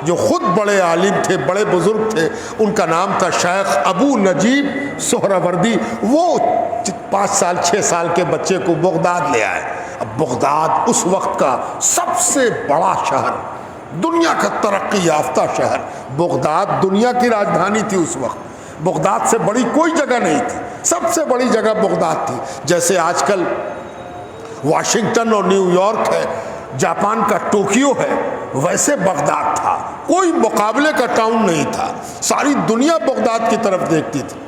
جو خود بڑے عالم تھے، بڑے بزرگ تھے، ان کا نام تھا شیخ ابو نجیب سہراوردی، وہ 5 سال 6 سال کے بچے کو بغداد لے آئے اب بغداد اس وقت کا سب سے بڑا شہر، دنیا کا ترقی یافتہ شہر، بغداد دنیا کی راجدھانی تھی اس وقت، بغداد سے بڑی کوئی جگہ نہیں تھی، سب سے بڑی جگہ بغداد تھی۔ جیسے آج کل واشنگٹن اور نیو یارک ہے، جاپان کا ٹوکیو ہے، ویسے بغداد تھا، کوئی مقابلے کا ٹاؤن نہیں تھا، ساری دنیا بغداد کی طرف دیکھتی تھی۔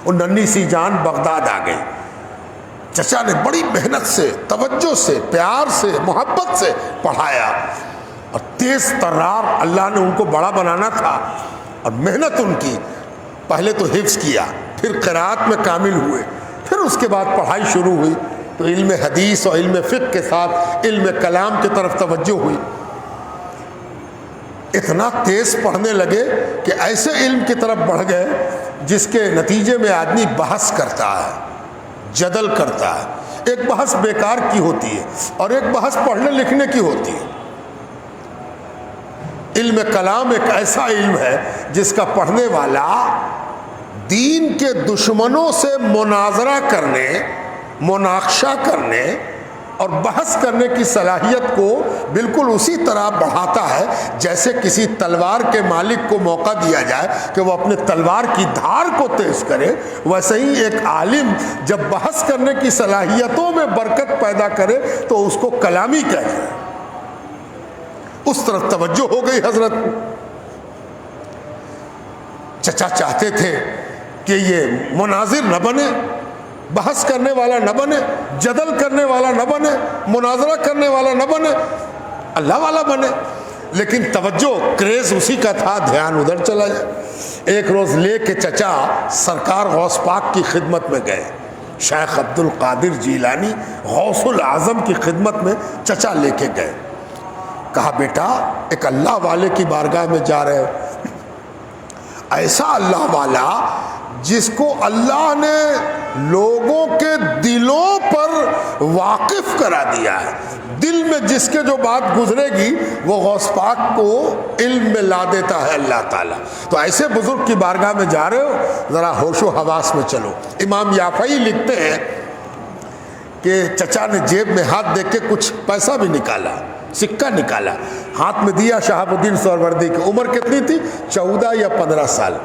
اور ننھی سی جان بغداد آ گئی، چچا نے بڑی محنت سے، توجہ سے، پیار سے، محبت سے پڑھایا، اور تیز ترار اللہ نے ان کو بڑا بنانا تھا، اور محنت ان کی، پہلے تو حفظ کیا، پھر قرات میں کامل ہوئے، پھر اس کے بعد پڑھائی شروع ہوئی تو علم حدیث اور علم فقہ کے ساتھ علم کلام کی طرف توجہ ہوئی۔ اتنا تیز پڑھنے لگے کہ ایسے علم کی طرف بڑھ گئے جس کے نتیجے میں آدمی بحث کرتا ہے، جدل کرتا ہے۔ ایک بحث بیکار کی ہوتی ہے اور ایک بحث پڑھنے لکھنے کی ہوتی ہے۔ علم کلام ایک ایسا علم ہے جس کا پڑھنے والا دین کے دشمنوں سے مناظرہ کرنے، مناقشہ کرنے اور بحث کرنے کی صلاحیت کو بالکل اسی طرح بڑھاتا ہے جیسے کسی تلوار کے مالک کو موقع دیا جائے کہ وہ اپنے تلوار کی دھار کو تیز کرے، ویسے ہی ایک عالم جب بحث کرنے کی صلاحیتوں میں برکت پیدا کرے تو اس کو کلامی کہتے ہیں۔ اس طرف توجہ ہو گئی حضرت۔ چچا چاہتے تھے کہ یہ مناظر نہ بنے، بحث کرنے والا نہ بنے، جدل کرنے والا نہ بنے، مناظرہ کرنے والا نہ بنے، اللہ والا بنے، لیکن توجہ کریز اسی کا تھا، دھیان ادھر چلا جائے۔ ایک روز لے کے چچا سرکار غوث پاک کی خدمت میں گئے، شیخ عبد القادر جیلانی غوث العظم کی خدمت میں چچا لے کے گئے۔ کہا بیٹا ایک اللہ والے کی بارگاہ میں جا رہے ہو، ایسا اللہ والا جس کو اللہ نے لوگوں کے دلوں پر واقف کرا دیا ہے، دل میں جس کے جو بات گزرے گی وہ غوث پاک کو علم میں لا دیتا ہے اللہ تعالیٰ۔ تو ایسے بزرگ کی بارگاہ میں جا رہے ہو، ذرا ہوش و حواس میں چلو۔ امام یافعی لکھتے ہیں کہ چچا نے جیب میں ہاتھ دیکھ کے کچھ پیسہ بھی نکالا، سکہ نکالا، ہاتھ میں دیا شہاب الدین سہروردی کی عمر کتنی تھی؟ 14 یا 15 سال،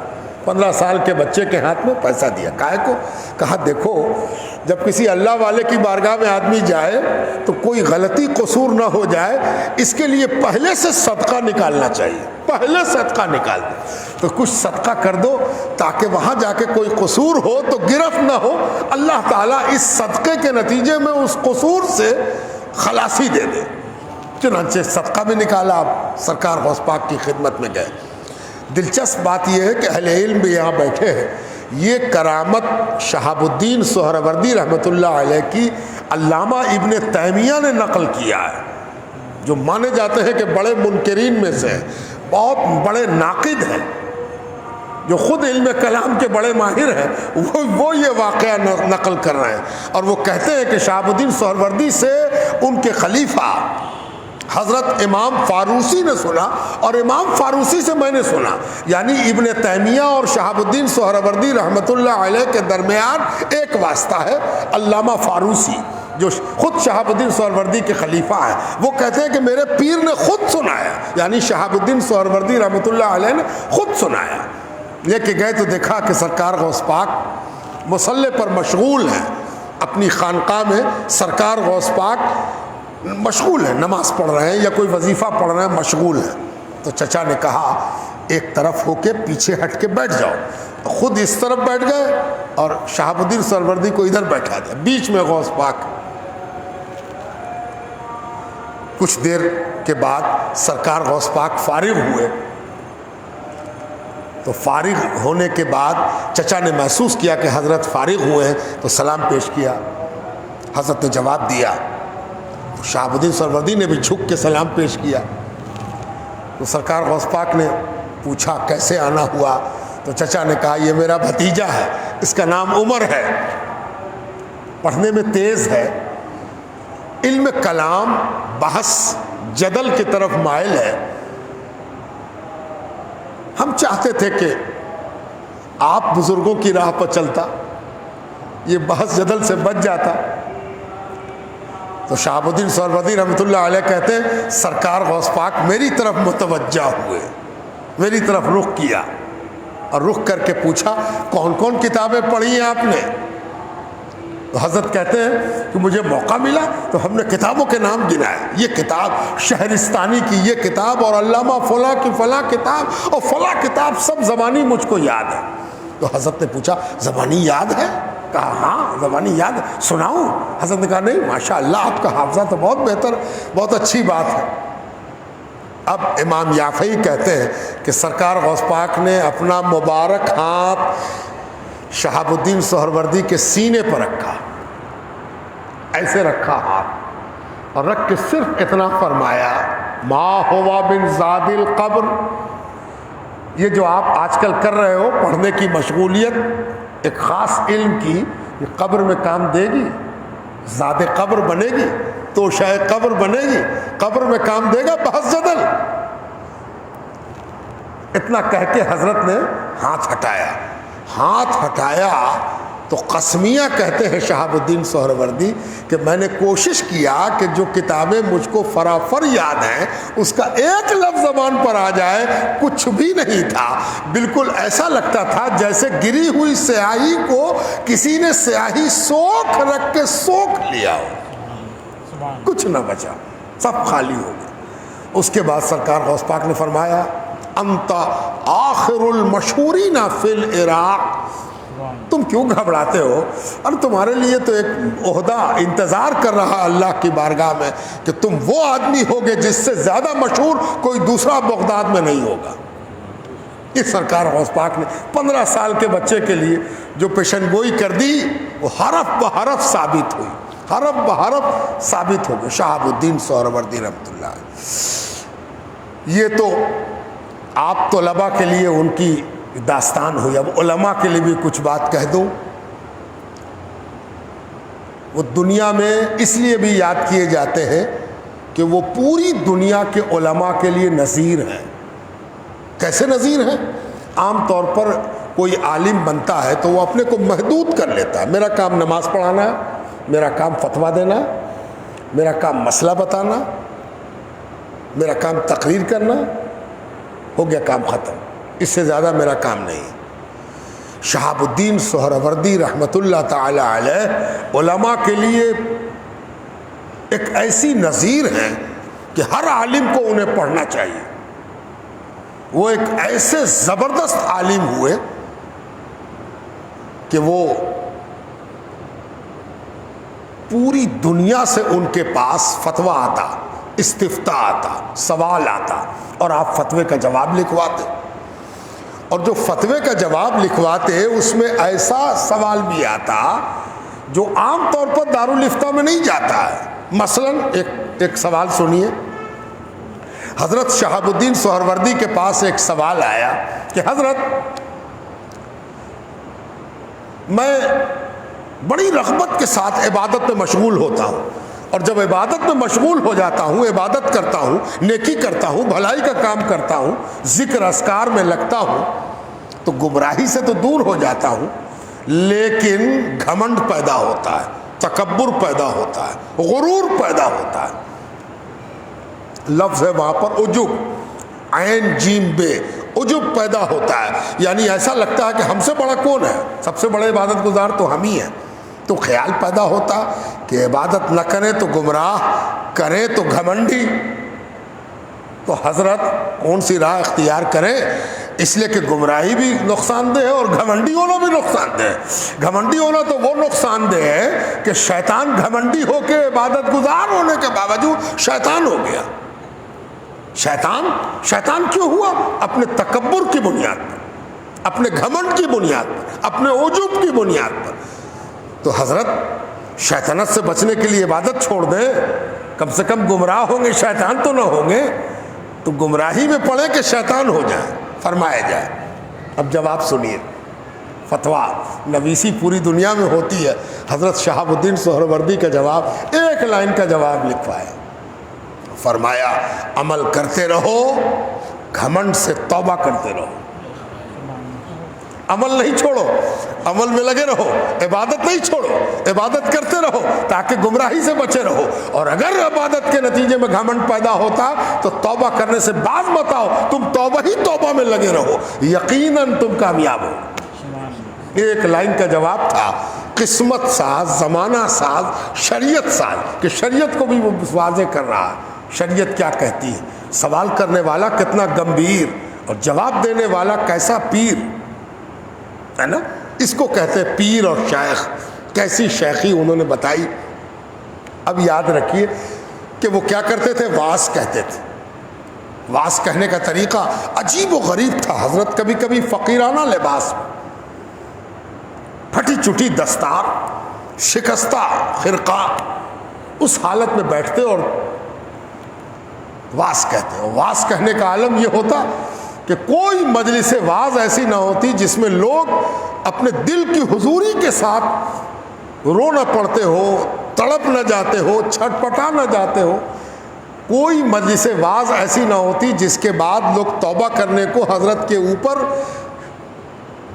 15 سال کے بچے کے ہاتھ میں پیسہ دیا۔ کاہے کو؟ کہا دیکھو جب کسی اللہ والے کی بارگاہ میں آدمی جائے تو کوئی غلطی قصور نہ ہو جائے، اس کے لیے پہلے سے صدقہ نکالنا چاہیے، پہلے صدقہ نکال دو، تو کچھ صدقہ کر دو تاکہ وہاں جا کے کوئی قصور ہو تو گرفت نہ ہو، اللہ تعالیٰ اس صدقے کے نتیجے میں اس قصور سے خلاصی دے دے۔ چنانچہ صدقہ بھی نکالا، آپ سرکار غوث پاک کی خدمت میں گئے۔ دلچسپ بات یہ ہے کہ اہل علم بھی یہاں بیٹھے ہیں، یہ کرامت شہاب الدین سہروردی رحمۃ اللہ علیہ کی علامہ ابن تیمیہ نے نقل کیا ہے، جو مانے جاتے ہیں کہ بڑے منکرین میں سے بہت بڑے ناقد ہیں، جو خود علم کلام کے بڑے ماہر ہیں، وہ یہ واقعہ نقل کر رہے ہیں، اور وہ کہتے ہیں کہ شہاب الدین سہروردی سے ان کے خلیفہ حضرت امام فاروسی نے سنا، اور امام فاروسی سے میں نے سنا، یعنی ابن تیمیہ اور شہاب الدین سہروردی رحمۃ اللہ علیہ کے درمیان ایک واسطہ ہے، علامہ فاروسی جو خود شہاب الدین سہروردی کے خلیفہ ہیں، وہ کہتے ہیں کہ میرے پیر نے خود سنایا، یعنی شہاب الدین سہروردی رحمۃ اللہ علیہ نے خود سنایا۔ لے کے گئے تو دیکھا کہ سرکار غوث پاک مصلی پر مشغول ہیں، اپنی خانقاہ میں سرکار غوث پاک مشغول ہیں، نماز پڑھ رہے ہیں یا کوئی وظیفہ پڑھ رہے ہیں، مشغول ہیں۔ تو چچا نے کہا ایک طرف ہو کے پیچھے ہٹ کے بیٹھ جاؤ، خود اس طرف بیٹھ گئے اور شہاب الدین سہروردی کو ادھر بیٹھا دیا، بیچ میں غوث پاک۔ کچھ دیر کے بعد سرکار غوث پاک فارغ ہوئے، تو فارغ ہونے کے بعد چچا نے محسوس کیا کہ حضرت فارغ ہوئے ہیں، تو سلام پیش کیا، حضرت نے جواب دیا، تو شہاب الدین سہروردی نے بھی جھک کے سلام پیش کیا۔ تو سرکار غوث پاک نے پوچھا کیسے آنا ہوا؟ تو چچا نے کہا یہ میرا بھتیجا ہے، اس کا نام عمر ہے، پڑھنے میں تیز ہے، علم کلام بحث جدل کی طرف مائل ہے، ہم چاہتے تھے کہ آپ بزرگوں کی راہ پر چلتا، یہ بحث جدل سے بچ جاتا۔ تو شہاب الدین سہروردی رحمۃ اللہ علیہ کہتے ہیں سرکار غوث پاک میری طرف متوجہ ہوئے، میری طرف رخ کیا اور رخ کر کے پوچھا کون کون کتابیں پڑھی ہیں آپ نے؟ تو حضرت کہتے ہیں کہ مجھے موقع ملا تو ہم نے کتابوں کے نام گنائے، یہ کتاب شہرستانی کی یہ کتاب اور علامہ فلاں کی فلاں کتاب اور فلاں کتاب سب زبانی مجھ کو یاد ہے۔ تو حضرت نے پوچھا زبانی یاد ہے؟ کہا ہاں زبانی یاد ہے، سناؤں؟ حضرت نے کہا نہیں ماشاء اللہ آپ کا حافظہ تو بہت بہتر، بہت اچھی بات ہے۔ اب امام یافعی کہتے ہیں کہ سرکار غوث پاک نے اپنا مبارک ہاتھ شہاب الدین سہروردی کے سینے پر رکھا، ایسے رکھا ہاتھ، اور رکھ کے صرف اتنا فرمایا ما ہوا بن زاد القبر، یہ جو آپ آج کل کر رہے ہو پڑھنے کی مشغولیت ایک خاص علم کی، یہ قبر میں کام دے گی؟ زاد قبر بنے گی تو شاید قبر بنے گی، قبر میں کام دے گا؟ بحث جدل۔ اتنا کہہ کے حضرت نے ہاتھ ہٹایا، ہاتھ ہٹایا تو قسمیہ کہتے ہیں شہاب الدین سہروردی کہ میں نے کوشش کیا کہ جو کتابیں مجھ کو فرافر یاد ہیں اس کا ایک لفظ زبان پر آ جائے، کچھ بھی نہیں تھا، بالکل ایسا لگتا تھا جیسے گری ہوئی سیاہی کو کسی نے سیاہی سوکھ رکھ کے سوکھ لیا ہو، کچھ نہ بچا، سب خالی ہو گیا۔ اس کے بعد سرکار غوث پاک نے فرمایا انت آخر المشہورین فی العراق، تم کیوں گھبراتے ہو؟ اور تمہارے لیے تو ایک عہدہ انتظار کر رہا اللہ کی بارگاہ میں کہ تم وہ آدمی ہوگے جس سے زیادہ مشہور کوئی دوسرا بغداد میں نہیں ہوگا۔ اس سرکار غوث پاک نے 15 سال کے بچے کے لیے جو پیشن گوئی کر دی وہ حرف بحرف ثابت ہوئی، حرف بحرف ثابت ہو گئی۔ شہاب الدین سہروردی رحمۃ اللہ علیہ، یہ تو آپ طلباء کے لیے ان کی داستان ہوئی، اب علماء کے لیے بھی کچھ بات کہہ دوں۔ وہ دنیا میں اس لیے بھی یاد کیے جاتے ہیں کہ وہ پوری دنیا کے علماء کے لیے نذیر ہیں۔ کیسے نذیر ہیں؟ عام طور پر کوئی عالم بنتا ہے تو وہ اپنے کو محدود کر لیتا ہے، میرا کام نماز پڑھانا ہے، میرا کام فتویٰ دینا، میرا کام مسئلہ بتانا، میرا کام تقریر کرنا، ہو گیا کام ختم، اس سے زیادہ میرا کام نہیں۔ شہاب الدین سہروردی رحمۃ اللہ تعالی علیہ علماء کے لیے ایک ایسی نظیر ہیں کہ ہر عالم کو انہیں پڑھنا چاہیے۔ وہ ایک ایسے زبردست عالم ہوئے کہ وہ پوری دنیا سے ان کے پاس فتویٰ آتا، استفتاء آتا، سوال آتا، اور آپ فتوے کا جواب لکھواتے، اور جو فتوے کا جواب لکھواتے اس میں ایسا سوال بھی آتا جو عام طور پر دارالفتاء میں نہیں جاتا ہے۔ مثلا ایک سوال سنیے، حضرت شہاب الدین سہروردی کے پاس ایک سوال آیا کہ حضرت میں بڑی رغبت کے ساتھ عبادت میں مشغول ہوتا ہوں، اور جب عبادت میں مشغول ہو جاتا ہوں، عبادت کرتا ہوں، نیکی کرتا ہوں، بھلائی کا کام کرتا ہوں، ذکر اذکار میں لگتا ہوں تو گمراہی سے تو دور ہو جاتا ہوں، لیکن گھمنڈ پیدا ہوتا ہے، تکبر پیدا ہوتا ہے، غرور پیدا ہوتا ہے۔ لفظ ہے وہاں پر عجب، عین جیم بے، عجب پیدا ہوتا ہے، یعنی ایسا لگتا ہے کہ ہم سے بڑا کون ہے، سب سے بڑے عبادت گزار تو ہم ہی ہیں۔ تو خیال پیدا ہوتا کہ عبادت نہ کریں تو گمراہ، کریں تو گھمنڈی، تو حضرت کون سی راہ اختیار کریں؟ اس لیے کہ گمراہی بھی نقصان دہ ہے اور گھمنڈی ہونا بھی نقصان دہ ہے۔ گھمنڈی ہونا تو وہ نقصان دہ ہے کہ شیطان گھمنڈی ہو کے عبادت گزار ہونے کے باوجود شیطان ہو گیا۔ شیطان کیوں ہوا؟ اپنے تکبر کی بنیاد پر، اپنے گھمنڈ کی بنیاد پر، اپنے عجب کی بنیاد پر۔ تو حضرت شیطانت سے بچنے کے لیے عبادت چھوڑ دیں، کم سے کم گمراہ ہوں گے، شیطان تو نہ ہوں گے، تو گمراہی میں پڑے کہ شیطان ہو جائے، فرمایا جائے۔ اب جواب سنیے، فتویٰ نویسی پوری دنیا میں ہوتی ہے، حضرت شہاب الدین سہروردی کا جواب، ایک لائن کا جواب لکھوایا، فرمایا عمل کرتے رہو، گھمنڈ سے توبہ کرتے رہو، عمل نہیں چھوڑو، عمل میں لگے رہو، عبادت نہیں چھوڑو، عبادت کرتے رہو تاکہ گمراہی سے بچے رہو۔ اور اگر عبادت کے نتیجے میں گھمنڈ پیدا ہوتا تو توبہ کرنے سے باز مت آؤ، تم توبہ ہی توبہ میں لگے رہو، یقیناً تم کامیاب ہو۔ ایک لائن کا جواب تھا قسمت ساز، زمانہ ساز، شریعت ساز، کہ شریعت کو بھی وہ واضح کر رہا ہے شریعت کیا کہتی ہے۔ سوال کرنے والا کتنا گمبھیر اور جواب دینے والا کیسا پیر ہے نا، اس کو کہتے ہیں پیر اور شیخ۔ کیسی شیخی انہوں نے بتائی۔ اب یاد رکھیے کہ وہ کیا کرتے تھے، واز کہتے تھے۔ واز کہنے کا طریقہ عجیب و غریب تھا۔ حضرت کبھی کبھی فقیرانہ لباس میں، پھٹی چٹی دستار، شکستہ خرقہ، اس حالت میں بیٹھتے اور واز کہتے۔ واز کہنے کا عالم یہ ہوتا کہ کوئی مجلس واز ایسی نہ ہوتی جس میں لوگ اپنے دل کی حضوری کے ساتھ رو نہ پڑتے ہو، تڑپ نہ جاتے ہو، چھٹپٹا نہ جاتے ہو۔ کوئی مجلس واز ایسی نہ ہوتی جس کے بعد لوگ توبہ کرنے کو حضرت کے اوپر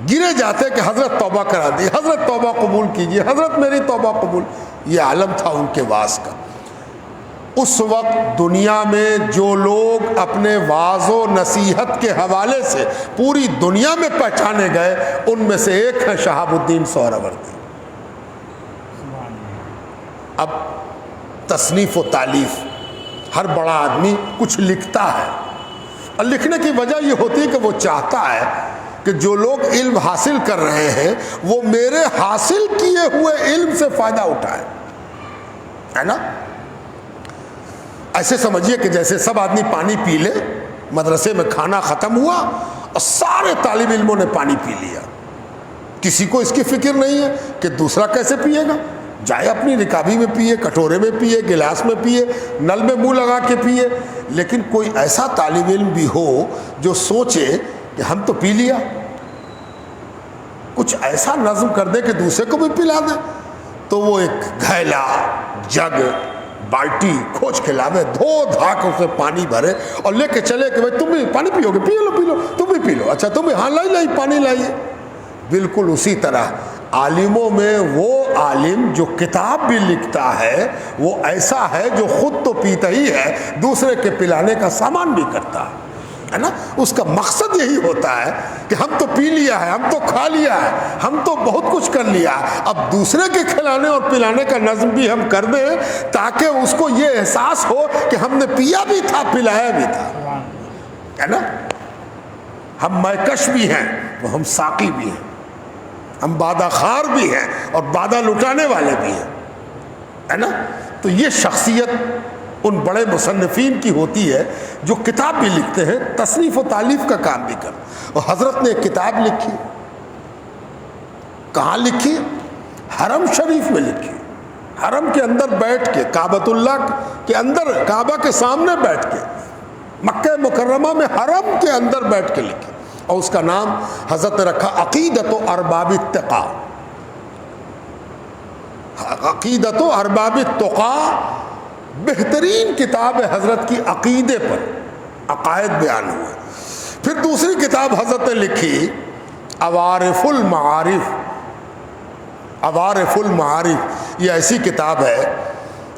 گرے جاتے کہ حضرت توبہ کرا دی، حضرت توبہ قبول کیجیے، حضرت میری توبہ قبول۔ یہ عالم تھا ان کے واز کا۔ اس وقت دنیا میں جو لوگ اپنے واعظ و نصیحت کے حوالے سے پوری دنیا میں پہچانے گئے، ان میں سے ایک ہے شہاب الدین سہروردی۔ اب تصنیف و تالیف، ہر بڑا آدمی کچھ لکھتا ہے، اور لکھنے کی وجہ یہ ہوتی ہے کہ وہ چاہتا ہے کہ جو لوگ علم حاصل کر رہے ہیں وہ میرے حاصل کیے ہوئے علم سے فائدہ اٹھائے، ہے نا۔ ایسے سمجھیے کہ جیسے سب آدمی پانی پی لے، مدرسے میں کھانا ختم ہوا اور سارے طالب علموں نے پانی پی لیا، کسی کو اس کی فکر نہیں ہے کہ دوسرا کیسے پیے گا، جائے اپنی رکابی میں پیے، کٹورے میں پیے، گلاس میں پیے، نل میں منہ لگا کے پیے۔ لیکن کوئی ایسا طالب علم بھی ہو جو سوچے کہ ہم تو پی لیا، کچھ ایسا نظم کر دے کہ دوسرے کو بھی پلا دے، تو وہ ایک گھیلا جگ بالٹی کھوج کے لاوے، دھو دھا کے اسے پانی بھرے اور لے کے چلے کہ بھائی تم بھی پانی پیو گے، پی لو، تم بھی پی لو، اچھا تم بھی، ہاں لائی پانی لائیے۔ بالکل اسی طرح عالموں میں وہ عالم جو کتاب بھی لکھتا ہے وہ ایسا ہے جو خود تو پیتا ہی ہے، دوسرے کے پلانے کا سامان بھی کرتا ہے نا۔ اس کا مقصد یہی ہوتا ہے کہ ہم تو پی لیا ہے، ہم تو کھا لیا ہے، ہم تو بہت کچھ کر لیا ہے، اب دوسرے کے کھلانے اور پلانے کا نظم بھی ہم کر دیں تاکہ اس کو یہ احساس ہو کہ ہم نے پیا بھی تھا، پلایا بھی تھا، ہے نا۔ ہم مائکش بھی ہیں، وہ ہم ساقی بھی ہیں، ہم بادہ خار بھی ہیں اور بادہ لٹانے والے بھی ہیں، ہے نا۔ تو یہ شخصیت ان بڑے مصنفین کی ہوتی ہے جو کتاب بھی لکھتے ہیں، تصنیف و تالیف کا کام بھی کرتے۔ اور حضرت نے ایک کتاب لکھی، کہاں لکھی؟ حرم شریف میں لکھی، حرم کے اندر بیٹھ کے، کعبۃ اللہ کے اندر، کعبہ کے سامنے بیٹھ کے، مکہ مکرمہ میں حرم کے اندر بیٹھ کے لکھی، اور اس کا نام حضرت نے رکھا عقیدۃ ارباب التقیٰ۔ عقیدۃ ارباب التقیٰ بہترین کتاب ہے حضرت کی عقیدے پر، عقائد بیان ہوئے۔ پھر دوسری کتاب حضرت نے لکھی عوارف المعارف۔ عوارف المعارف یہ ایسی کتاب ہے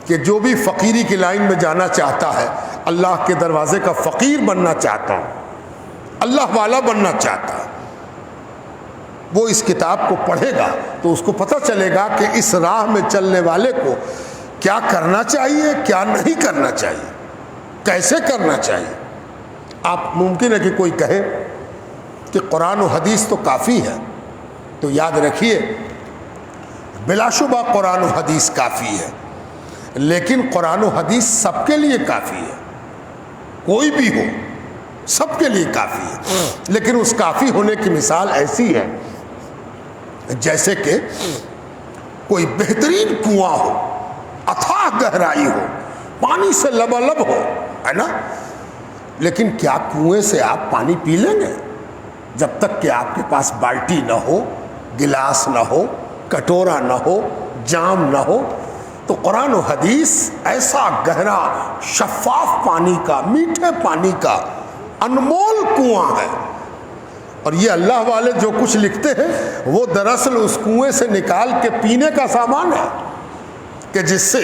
کہ جو بھی فقیری کی لائن میں جانا چاہتا ہے، اللہ کے دروازے کا فقیر بننا چاہتا ہے، اللہ والا بننا چاہتا ہے، وہ اس کتاب کو پڑھے گا تو اس کو پتہ چلے گا کہ اس راہ میں چلنے والے کو کیا کرنا چاہیے، کیا نہیں کرنا چاہیے، کیسے کرنا چاہیے۔ آپ ممکن ہے کہ کوئی کہے کہ قرآن و حدیث تو کافی ہے، تو یاد رکھیے بلا شبہ قرآن و حدیث کافی ہے، لیکن قرآن و حدیث سب کے لیے کافی ہے، کوئی بھی ہو سب کے لیے کافی ہے۔ لیکن اس کافی ہونے کی مثال ایسی ہے جیسے کہ کوئی بہترین کنواں ہو، اتھاہ گہرائی ہو، پانی سے لبالب ہو، ہے نا، لیکن کیا کنویں سے آپ پانی پی لیں گے جب تک کہ آپ کے پاس بالٹی نہ ہو، گلاس نہ ہو، کٹورا نہ ہو، جام نہ ہو؟ تو قرآن و حدیث ایسا گہرا شفاف پانی کا، میٹھے پانی کا انمول کنواں ہے اور یہ اللہ والے جو کچھ لکھتے ہیں وہ دراصل اس کنویں سے نکال کے پینے کا سامان ہے کہ جس سے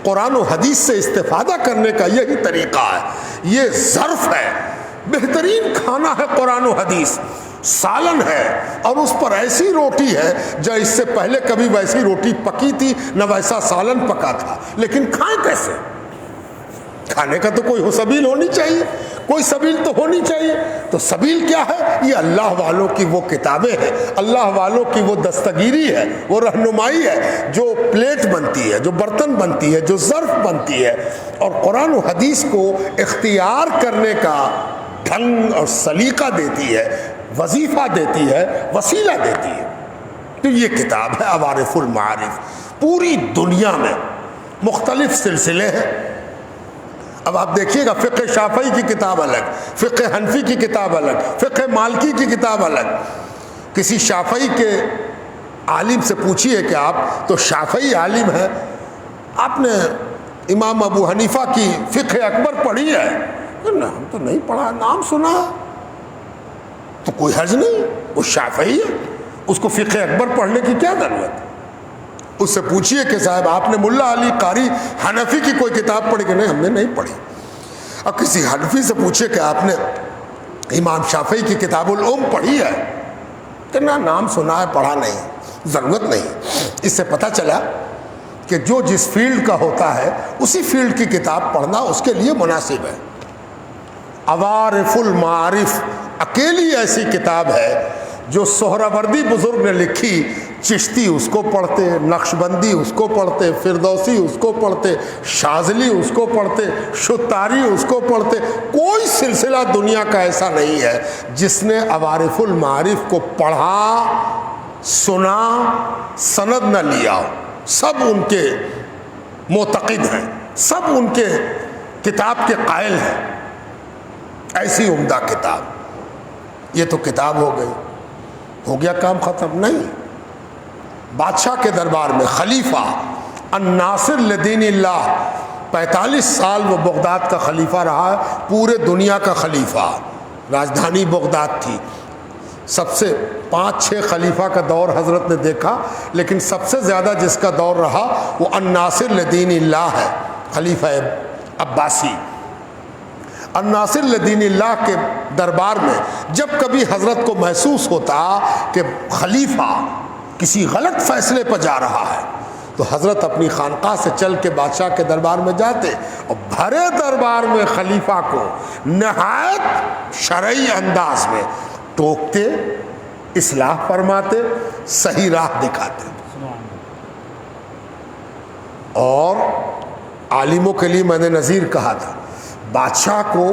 قرآن و حدیث سے استفادہ کرنے کا یہی طریقہ ہے. یہ ظرف ہے، بہترین کھانا ہے قرآن و حدیث، سالن ہے، اور اس پر ایسی روٹی ہے جو اس سے پہلے کبھی ویسی روٹی پکی تھی نہ ویسا سالن پکا تھا. لیکن کھائیں کیسے؟ کھانے کا تو کوئی سبیل ہونی چاہیے، کوئی سبیل تو ہونی چاہیے. تو سبیل کیا ہے؟ یہ اللہ والوں کی وہ کتابیں ہیں، اللہ والوں کی وہ دستگیری ہے، وہ رہنمائی ہے جو پلیٹ بنتی ہے، جو برتن بنتی ہے، جو ظرف بنتی ہے، اور قرآن و حدیث کو اختیار کرنے کا ڈھنگ اور سلیقہ دیتی ہے، وظیفہ دیتی ہے، وسیلہ دیتی ہے. تو یہ کتاب ہے عوارف المعارف. پوری دنیا میں مختلف سلسلے ہیں. اب آپ دیکھیے گا، فقہ شافعی کی کتاب الگ، فقہ حنفی کی کتاب الگ، فقہ مالکی کی کتاب الگ. کسی شافعی کے عالم سے پوچھیے کہ آپ تو شافعی عالم ہیں، آپ نے امام ابو حنیفہ کی فقہ اکبر پڑھی ہے؟ نہ، ہم تو نہیں پڑھا، نام سنا. تو کوئی حرج نہیں، وہ شافعی ہے، اس کو فقہ اکبر پڑھنے کی کیا ضرورت؟ اس سے پوچھئے کہ صاحب آپ نے ملا علی قاری حنفی کی کوئی کتاب پڑھی کہ نہیں؟ ہم نے نہیں پڑھی. اب کسی حنفی سے پوچھئے کہ آپ نے امام شافعی کی کتاب الام پڑھی ہے کہ نہ، نام سنا ہے، پڑھا نہیں، ضرورت نہیں. اس سے پتہ چلا کہ جو جس فیلڈ کا ہوتا ہے اسی فیلڈ کی کتاب پڑھنا اس کے لیے مناسب ہے. عوارف المعارف اکیلی ایسی کتاب ہے جو سہروردی بزرگ نے لکھی. چشتی اس کو پڑھتے، نقشبندی اس کو پڑھتے، فردوسی اس کو پڑھتے، شاذلی اس کو پڑھتے، شتاری اس کو پڑھتے. کوئی سلسلہ دنیا کا ایسا نہیں ہے جس نے عوارف المعارف کو پڑھا، سنا، سند نہ لیا ہو. سب ان کے معتقد ہیں، سب ان کے کتاب کے قائل ہیں. ایسی عمدہ کتاب. یہ تو کتاب ہو گئی، ہو گیا کام ختم؟ نہیں. بادشاہ کے دربار میں خلیفہ الناصر لدین اللہ 45 سال وہ بغداد کا خلیفہ رہا ہے، پورے دنیا کا خلیفہ. راجدھانی بغداد تھی. سب سے 5-6 خلیفہ کا دور حضرت نے دیکھا، لیکن سب سے زیادہ جس کا دور رہا وہ الناصر لدین اللہ ہے، خلیفہ عباسی. الناصر لدین اللہ کے دربار میں جب کبھی حضرت کو محسوس ہوتا کہ خلیفہ کسی غلط فیصلے پر جا رہا ہے تو حضرت اپنی خانقاہ سے چل کے بادشاہ کے دربار میں جاتے اور بھرے دربار میں خلیفہ کو نہایت شرعی انداز میں ٹوکتے، اصلاح فرماتے، صحیح راہ دکھاتے. اور عالموں کے لیے میں نے نظیر کہا تھا، بادشاہ کو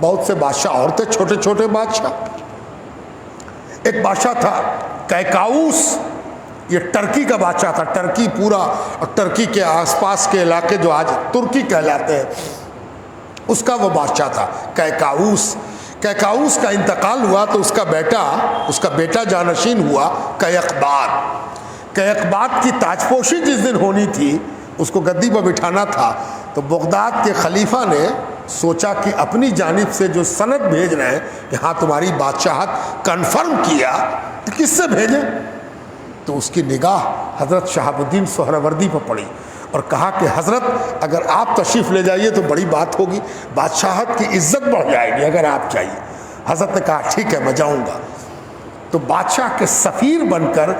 بہت سے بادشاہ اور تھے، چھوٹے چھوٹے بادشاہ. ایک بادشاہ تھا کیکاؤس، یہ ٹرکی کا بادشاہ تھا. ٹرکی پورا، ٹرکی کے آس پاس کے علاقے جو آج ترکی کہلاتے ہیں، اس کا وہ بادشاہ تھا کیکاؤس. کیکاؤس کا انتقال ہوا تو اس کا بیٹا جانشین ہوا کیقباد. کیقباد کی تاجپوشی جس دن ہونی تھی، اس کو گدی پر بٹھانا تھا، تو بغداد کے خلیفہ نے سوچا کہ اپنی جانب سے جو سند بھیج رہے ہیں کہ ہاں تمہاری بادشاہت کنفرم کیا، تو کس سے بھیجیں؟ تو اس کی نگاہ حضرت شہاب الدین سہروردی پر پڑی اور کہا کہ حضرت اگر آپ تشریف لے جائیے تو بڑی بات ہوگی، بادشاہت کی عزت بڑھ جائے گی اگر آپ چاہیے. حضرت نے کہا ٹھیک ہے میں جاؤں گا. تو بادشاہ کے سفیر بن کر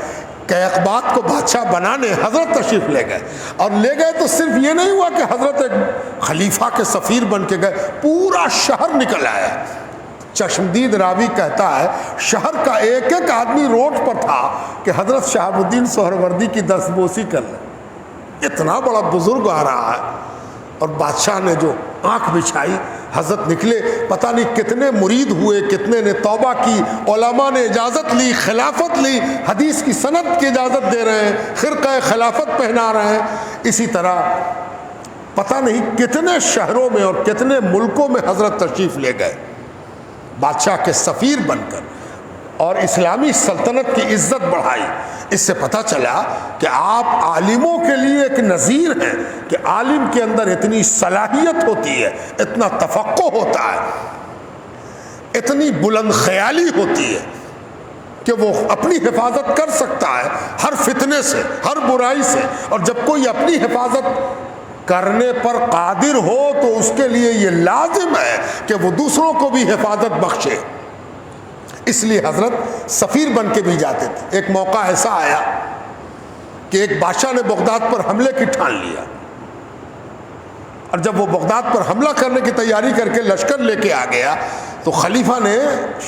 کیقباد کو بادشاہ بنانے حضرت تشریف لے گئے. اور لے گئے تو صرف یہ نہیں ہوا کہ حضرت ایک خلیفہ کے سفیر بن کے گئے، پورا شہر نکل آیا. چشمدید راوی کہتا ہے شہر کا ایک ایک آدمی روڈ پر تھا کہ حضرت شہاب الدین سہروردی کی دستبوسی کر لیں. اتنا بڑا بزرگ آ رہا ہے. اور بادشاہ نے جو آنکھ بچھائی، حضرت نکلے، پتہ نہیں کتنے مرید ہوئے، کتنے نے توبہ کی، علماء نے اجازت لی، خلافت لی، حدیث کی سند کی اجازت دے رہے ہیں، خرقہ خلافت پہنا رہے ہیں. اسی طرح پتہ نہیں کتنے شہروں میں اور کتنے ملکوں میں حضرت تشریف لے گئے بادشاہ کے سفیر بن کر، اور اسلامی سلطنت کی عزت بڑھائی. اس سے پتہ چلا کہ آپ عالموں کے لیے ایک نظیر ہیں کہ عالم کے اندر اتنی صلاحیت ہوتی ہے، اتنا تفقہ ہوتا ہے، اتنی بلند خیالی ہوتی ہے کہ وہ اپنی حفاظت کر سکتا ہے ہر فتنے سے، ہر برائی سے، اور جب کوئی اپنی حفاظت کرنے پر قادر ہو تو اس کے لیے یہ لازم ہے کہ وہ دوسروں کو بھی حفاظت بخشے۔ اس لیے حضرت سفیر بن کے بھی جاتے تھے۔ ایک موقع ایسا آیا کہ ایک بادشاہ نے بغداد پر حملے کی ٹھان لیا، اور جب وہ بغداد پر حملہ کرنے کی تیاری کر کے لشکر لے کے آ گیا تو خلیفہ نے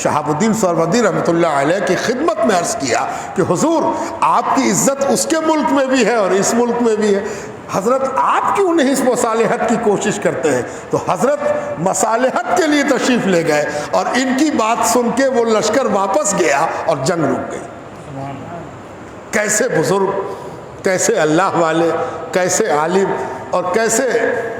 شہاب الدین سہروردی رحمۃ اللہ علیہ کی خدمت میں عرض کیا کہ حضور، آپ کی عزت اس کے ملک میں بھی ہے اور اس ملک میں بھی ہے، حضرت آپ کیوں نہیں اس مصالحت کی کوشش کرتے ہیں؟ تو حضرت مصالحت کے لیے تشریف لے گئے، اور ان کی بات سن کے وہ لشکر واپس گیا اور جنگ رک گئی۔ کیسے بزرگ، کیسے اللہ والے، کیسے عالم اور کیسے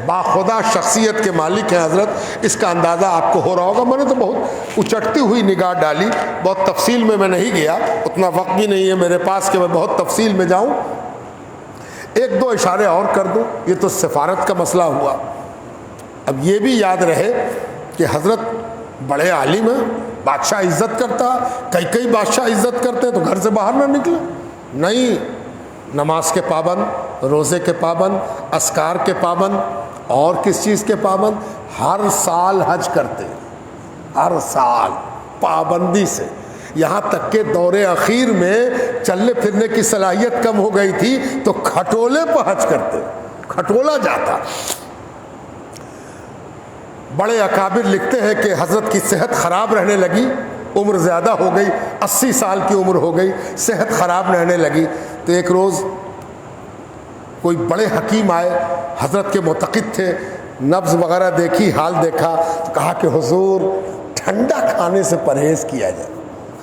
باخدا شخصیت کے مالک ہیں حضرت، اس کا اندازہ آپ کو ہو رہا ہوگا۔ میں نے تو بہت اچٹتی ہوئی نگاہ ڈالی، بہت تفصیل میں نہیں گیا، اتنا وقت بھی نہیں ہے میرے پاس کہ میں بہت تفصیل میں جاؤں۔ ایک دو اشارے اور کر دوں، یہ تو سفارت کا مسئلہ ہوا۔ اب یہ بھی یاد رہے کہ حضرت بڑے عالم ہیں، بادشاہ عزت کرتا، کئی بادشاہ عزت کرتے تو گھر سے باہر نہ نکلے، نہیں، نماز کے پابند، روزے کے پابند، اذکار کے پابند، اور کس چیز کے پابند؟ ہر سال حج کرتے، ہر سال پابندی سے، یہاں تک کہ دور اخیر میں چلنے پھرنے کی صلاحیت کم ہو گئی تھی تو کھٹولے پہ حج کرتے، کھٹولا جاتا۔ بڑے اکابر لکھتے ہیں کہ حضرت کی صحت خراب رہنے لگی، عمر زیادہ ہو گئی، 80 سال کی عمر ہو گئی، صحت خراب رہنے لگی، تو ایک روز کوئی بڑے حکیم آئے، حضرت کے معتقد تھے، نبض وغیرہ دیکھی، حال دیکھا، تو کہا کہ حضور ٹھنڈا کھانے سے پرہیز کیا جائے۔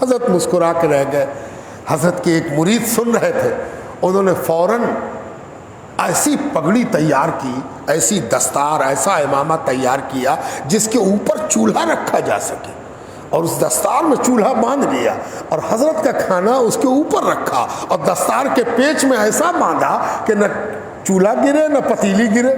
حضرت مسکرا کے رہ گئے۔ حضرت کے ایک مرید سن رہے تھے، انہوں نے فوراً ایسی پگڑی تیار کی، ایسی دستار، ایسا امامہ تیار کیا جس کے اوپر چولہا رکھا جا سکے، اور اس دستار میں چولہا باندھ لیا، اور حضرت کا کھانا اس کے اوپر رکھا، اور دستار کے پیچ میں ایسا باندھا کہ نہ چولہا گرے نہ پتیلی گرے،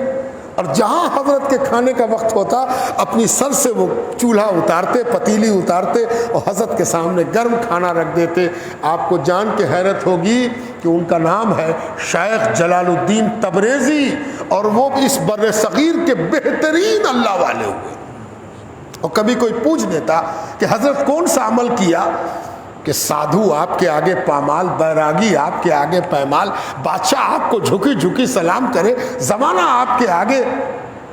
اور جہاں حضرت کے کھانے کا وقت ہوتا اپنی سر سے وہ چولہا اتارتے، پتیلی اتارتے، اور حضرت کے سامنے گرم کھانا رکھ دیتے۔ آپ کو جان کے حیرت ہوگی کہ ان کا نام ہے شیخ جلال الدین تبریزی، اور وہ اس بر صغیر کے بہترین اللہ والے ہوئے۔ اور کبھی کوئی پوچھ دیتا کہ حضرت کون سا عمل کیا، کہ سادھو آپ کے آگے پامال، بیراگی آپ کے آگے پیمال، بادشاہ آپ کو جھکی جھکی سلام کرے، زمانہ آپ کے آگے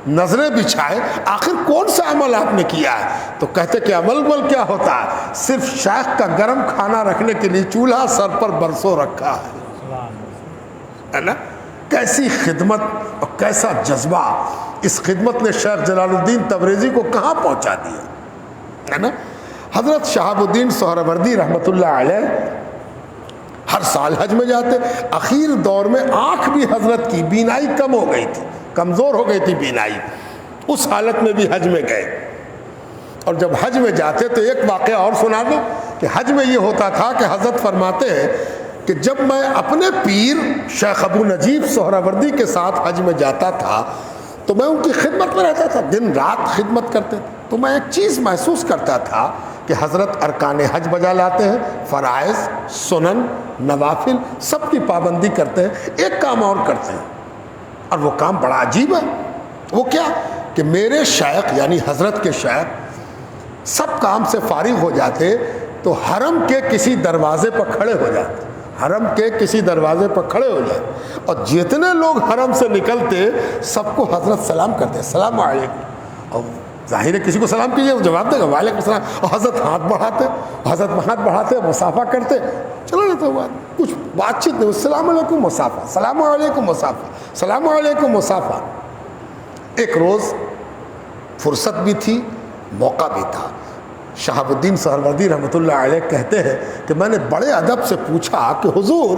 نظریں بچھائے، آخر کون سا عمل آپ نے کیا ہے؟ تو کہتے کہ عمل کیا ہوتا ہے، صرف شیخ کا گرم کھانا رکھنے کے لیے چولہا سر پر برسوں رکھا ہے نا۔ کیسی خدمت اور کیسا جذبہ، اس خدمت نے شیخ جلال الدین تبریزی کو کہاں پہنچا دیا ہے نا۔ حضرت شہاب الدین سہروردی رحمۃ اللہ علیہ ہر سال حج میں جاتے۔ اخیر دور میں آنکھ بھی حضرت کی بینائی کم ہو گئی تھی، کمزور ہو گئی تھی بینائی، اس حالت میں بھی حج میں گئے۔ اور جب حج میں جاتے تو ایک واقعہ اور سنا دیں کہ حج میں یہ ہوتا تھا کہ حضرت فرماتے ہیں کہ جب میں اپنے پیر شیخ ابو نجیب سہروردی کے ساتھ حج میں جاتا تھا تو میں ان کی خدمت میں رہتا تھا، دن رات خدمت کرتے تھے، تو میں ایک چیز محسوس کرتا تھا کہ حضرت ارکان حج بجا لاتے ہیں، فرائض، سنن، نوافل سب کی پابندی کرتے ہیں، ایک کام اور کرتے ہیں، اور وہ کام بڑا عجیب ہے۔ وہ کیا کہ میرے شیخ یعنی حضرت کے شیخ سب کام سے فارغ ہو جاتے تو حرم کے کسی دروازے پر کھڑے ہو جاتے، حرم کے کسی دروازے پر کھڑے ہو جاتے، اور جتنے لوگ حرم سے نکلتے سب کو حضرت سلام کرتے، السلام علیکم، اور ظاہر ہے کسی کو سلام کیجیے تو جواب دے گا وعلیکم السلام، اور حضرت ہاتھ بڑھاتے مصافحہ کرتے، چلو نا تو کچھ بات چیت نہیں، السلام علیکم مصافحہ، السلام علیکم مصافحہ، السلام علیکم مصافحہ۔ ایک روز فرصت بھی تھی، موقع بھی تھا، شہاب الدین سہروردی رحمۃ اللہ علیہ کہتے ہیں کہ میں نے بڑے ادب سے پوچھا کہ حضور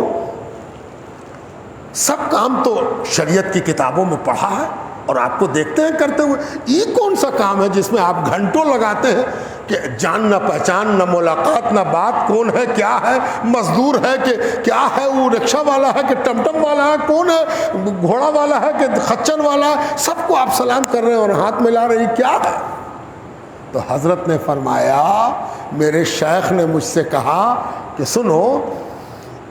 سب کام تو شریعت کی کتابوں میں پڑھا ہے اور آپ کو دیکھتے ہیں کرتے ہوئے، یہ کون سا کام ہے جس میں آپ گھنٹوں لگاتے ہیں کہ جان نہ پہچان نہ ملاقات نہ بات، کون ہے کیا ہے، مزدور ہے کہ کیا ہے، وہ رکشہ والا ہے کہ ٹمٹم والا ہے، کون ہے، گھوڑا والا ہے کہ خچن والا ہے، سب کو آپ سلام کر رہے ہیں اور ہاتھ ملا رہے ہیں، کیا ہے؟ تو حضرت نے فرمایا، میرے شیخ نے مجھ سے کہا کہ سنو،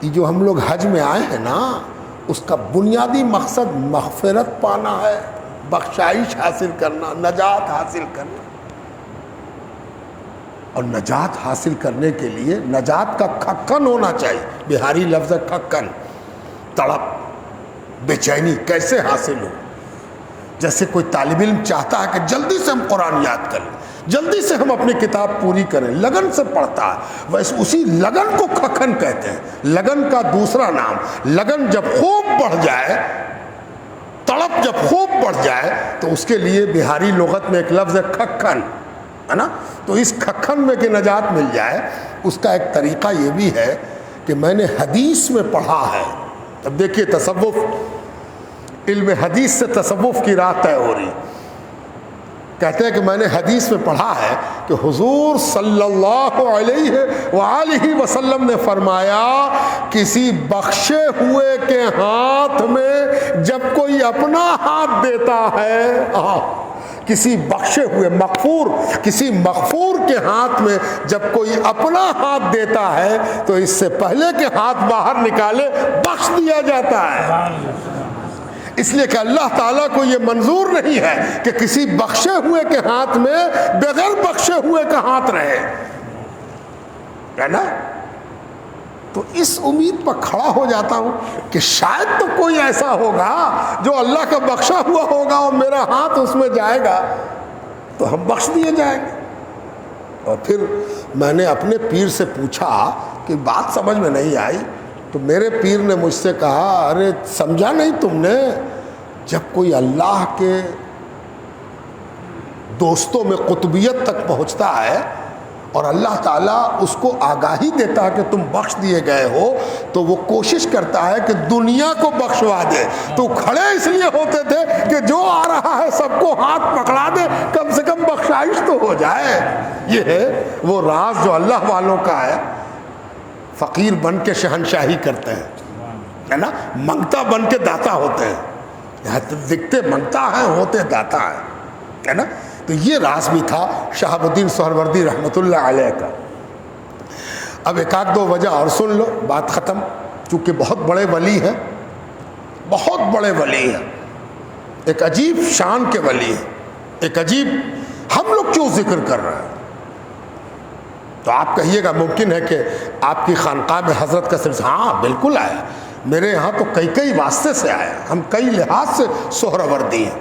یہ جو ہم لوگ حج میں آئے ہیں نا، اس کا بنیادی مقصد مغفرت پانا ہے، بخشائش حاصل کرنا، نجات حاصل کرنا. اور نجات حاصل کرنے کے لیے نجات کا کھکن ہونا چاہیے. بہاری لفظ ہے کھکن، تڑپ، بے چینی کیسے حاصل ہو. جیسے کوئی طالب علم چاہتا ہے کہ جلدی سے ہم قرآن یاد کر لیں، جلدی سے ہم اپنی کتاب پوری کریں، لگن سے پڑھتا ہے، ویسے اسی لگن کو کھکن کہتے ہیں. لگن کا دوسرا نام، لگن جب خوب بڑھ جائے، تڑپ جب خوب بڑھ جائے، تو اس کے لیے بہاری لغت میں ایک لفظ ہے کھکن، ہے نا. تو اس کھکن میں کہ نجات مل جائے، اس کا ایک طریقہ یہ بھی ہے کہ میں نے حدیث میں پڑھا ہے. اب دیکھیے، تصوف، علم حدیث سے تصوف کی راہ طے ہو رہی. کہتے ہیں کہ میں نے حدیث میں پڑھا ہے کہ حضور صلی اللہ علیہ وآلہ وسلم نے فرمایا، کسی بخشے ہوئے کے ہاتھ میں جب کوئی اپنا ہاتھ دیتا ہے، کسی بخشے ہوئے مغفور، کسی مغفور کے ہاتھ میں جب کوئی اپنا ہاتھ دیتا ہے تو اس سے پہلے کہ ہاتھ باہر نکالے بخش دیا جاتا ہے. اس لیے کہ اللہ تعالیٰ کو یہ منظور نہیں ہے کہ کسی بخشے ہوئے کے ہاتھ میں بغیر بخشے ہوئے کا ہاتھ رہے، ہے نا. تو اس امید پر کھڑا ہو جاتا ہوں کہ شاید تو کوئی ایسا ہوگا جو اللہ کا بخشا ہوا ہوگا اور میرا ہاتھ اس میں جائے گا تو ہم بخش دیے جائیں گے. اور پھر میں نے اپنے پیر سے پوچھا کہ بات سمجھ میں نہیں آئی، تو میرے پیر نے مجھ سے کہا، ارے سمجھا نہیں تم نے، جب کوئی اللہ کے دوستوں میں قطبیت تک پہنچتا ہے اور اللہ تعالیٰ اس کو آگاہی دیتا ہے کہ تم بخش دیے گئے ہو، تو وہ کوشش کرتا ہے کہ دنیا کو بخشوا دے. تو کھڑے اس لیے ہوتے تھے کہ جو آ رہا ہے سب کو ہاتھ پکڑا دے، کم سے کم بخشائش تو ہو جائے. یہ ہے وہ راز جو اللہ والوں کا ہے. فقیر بن کے شہنشاہی کرتے ہیں، ہے نا، منگتا بن کے داتا ہوتے ہیں. یہاں دکھتے منگتا ہے، ہوتے داتا ہے نا. تو یہ راز بھی تھا شہاب الدین سہروردی رحمۃ اللہ علیہ کا. اب ایک آدھ دو وجہ اور سن لو، بات ختم. چونکہ بہت بڑے ولی ہیں، بہت بڑے ولی ہیں، ایک عجیب شان کے ولی ہیں، ایک عجیب. ہم لوگ کیوں ذکر کر رہے ہیں؟ تو آپ کہیے گا ممکن ہے کہ آپ کی خانقاہ میں حضرت کا سلسلہ، ہاں بالکل آیا. میرے یہاں تو کئی واسطے سے آیا، ہم کئی لحاظ سے سہروردی ہیں.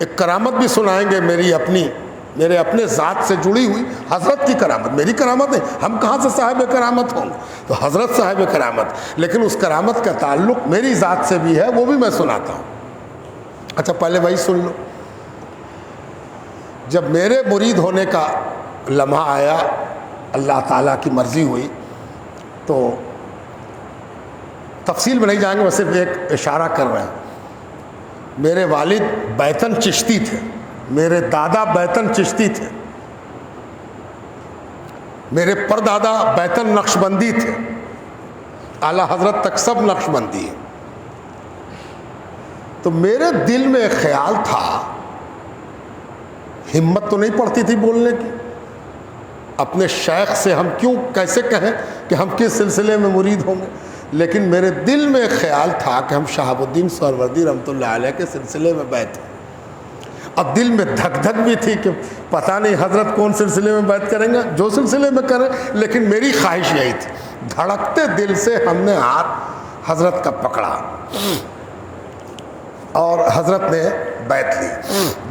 ایک کرامت بھی سنائیں گے میرے اپنے ذات سے جڑی ہوئی حضرت کی کرامت. میری کرامت نہیں، ہم کہاں سے صاحب کرامت ہوں گے؟ تو حضرت صاحب کرامت. لیکن اس کرامت کا تعلق میری ذات سے بھی ہے، وہ بھی میں سناتا ہوں. اچھا پہلے وہی سن لو. جب میرے مرید ہونے کا لمحہ آیا، اللہ تعالیٰ کی مرضی ہوئی، تو تفصیل میں نہیں جائیں گے، میں صرف ایک اشارہ کر رہے ہیں. میرے والد بیتن چشتی تھے، میرے دادا بیتن چشتی تھے، میرے پردادا بیتن نقشبندی تھے، اعلیٰ حضرت تک سب نقشبندی ہیں. تو میرے دل میں ایک خیال تھا، ہمت تو نہیں پڑتی تھی بولنے کی، اپنے شیخ سے ہم کیوں کیسے کہیں کہ ہم کس سلسلے میں مرید ہوں گے، لیکن میرے دل میں ایک خیال تھا کہ ہم شہاب الدین سہروردی رحمۃ اللہ علیہ کے سلسلے میں بیعت ہیں. اب دل میں دھک دھک بھی تھی کہ پتہ نہیں حضرت کون سلسلے میں بیعت کریں گے، جو سلسلے میں کریں، لیکن میری خواہش یہی تھی. دھڑکتے دل سے ہم نے ہاتھ حضرت کا پکڑا اور حضرت نے بیعت لی.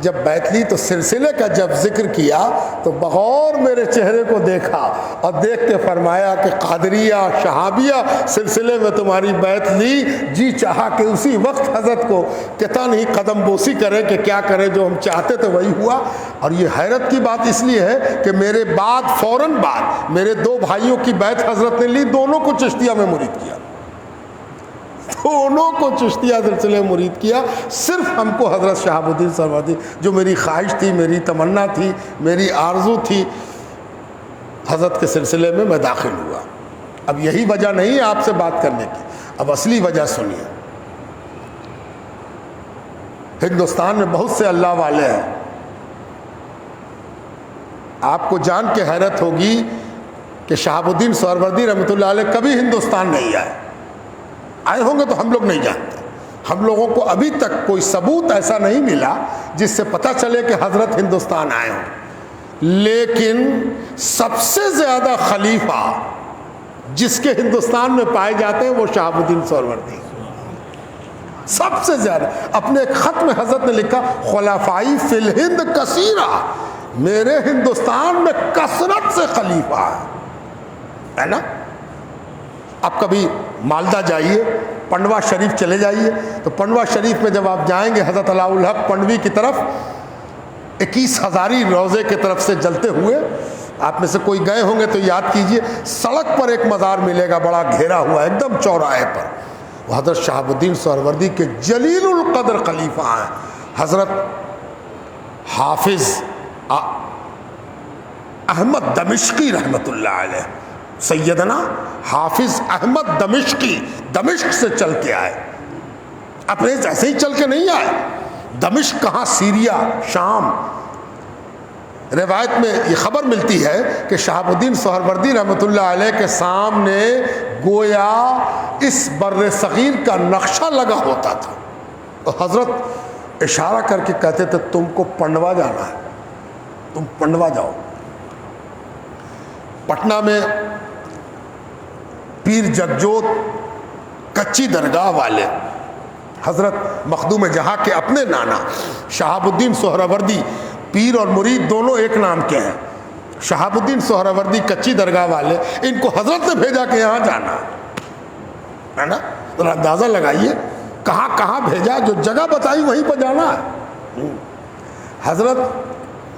جب بیعت لی تو سلسلے کا جب ذکر کیا تو بغور میرے چہرے کو دیکھا اور دیکھ کے فرمایا کہ قادریہ شہابیہ سلسلے میں تمہاری بیعت لی. جی چاہا کہ اسی وقت حضرت کو کہتا نہیں قدم بوسی کرے کہ کیا کرے، جو ہم چاہتے تھے وہی ہوا. اور یہ حیرت کی بات اس لیے ہے کہ میرے بعد فوراً بعد میرے دو بھائیوں کی بیعت حضرت نے لی، دونوں کو چشتیہ میں مرید کیا، دونوں کو چشتیہ سلسلے مرید کیا. صرف ہم کو حضرت شہاب الدین سہروردی، جو میری خواہش تھی، میری تمنا تھی، میری آرزو تھی، حضرت کے سلسلے میں میں داخل ہوا. اب یہی وجہ نہیں ہے آپ سے بات کرنے کی، اب اصلی وجہ سنیے. ہندوستان میں بہت سے اللہ والے ہیں، آپ کو جان کے حیرت ہوگی کہ شہاب الدین سہروردی رحمۃ اللہ علیہ کبھی ہندوستان نہیں آئے ہوں گے تو ہم لوگ نہیں جانتے. ہم لوگوں کو ابھی تک کوئی ثبوت ایسا نہیں ملا جس سے پتہ چلے کہ حضرت ہندوستان آئے ہوں. لیکن سب سے زیادہ خلیفہ جس کے ہندوستان میں پائے جاتے ہیں وہ شہاب الدین سہروردی. سب سے زیادہ. اپنے ایک خط میں حضرت نے لکھا خلفائی فی الہند کثیرہ، میرے ہندوستان میں کثرت سے خلیفہ ہے نا. اب کبھی مالدہ جائیے، پنڈوا شریف چلے جائیے، تو پنڈوا شریف میں جب آپ جائیں گے حضرت علاء الحق پنڈوی کی طرف 21 ہزاری روضے کی طرف سے جلتے ہوئے، آپ میں سے کوئی گئے ہوں گے تو یاد کیجئے، سڑک پر ایک مزار ملے گا بڑا گھیرا ہوا ایک دم چوراہے پر. وہ حضرت شہاب الدین سہروردی کے جلیل القدر خلیفہ ہیں، حضرت حافظ احمد دمشقی رحمۃ اللہ علیہ. سیدنا حافظ احمد دمشقی دمشق سے چل کے آئے. اپنے ایسے ہی چل کے نہیں آئے. دمشق کہاں؟ سیریا، شام. روایت میں یہ خبر ملتی ہے کہ شہاب الدین سہروردی رحمۃ اللہ علیہ کے سامنے گویا اس بر صغیر کا نقشہ لگا ہوتا تھا، اور حضرت اشارہ کر کے کہتے تھے تم کو پنڈوا جانا ہے، تم پنڈوا جاؤ. پٹنہ میں پیر جگجوت کچی درگاہ والے حضرت مخدوم جہاں کے اپنے نانا شہاب الدین سہروردی، پیر اور مرید دونوں ایک نام کے ہیں. شہاب الدین سہروردی کچی درگاہ والے، ان کو حضرت نے بھیجا کہ یہاں جانا ہے نا. ذرا اندازہ لگائیے کہاں کہاں بھیجا، جو جگہ بتائی وہیں پہ جانا ہے. حضرت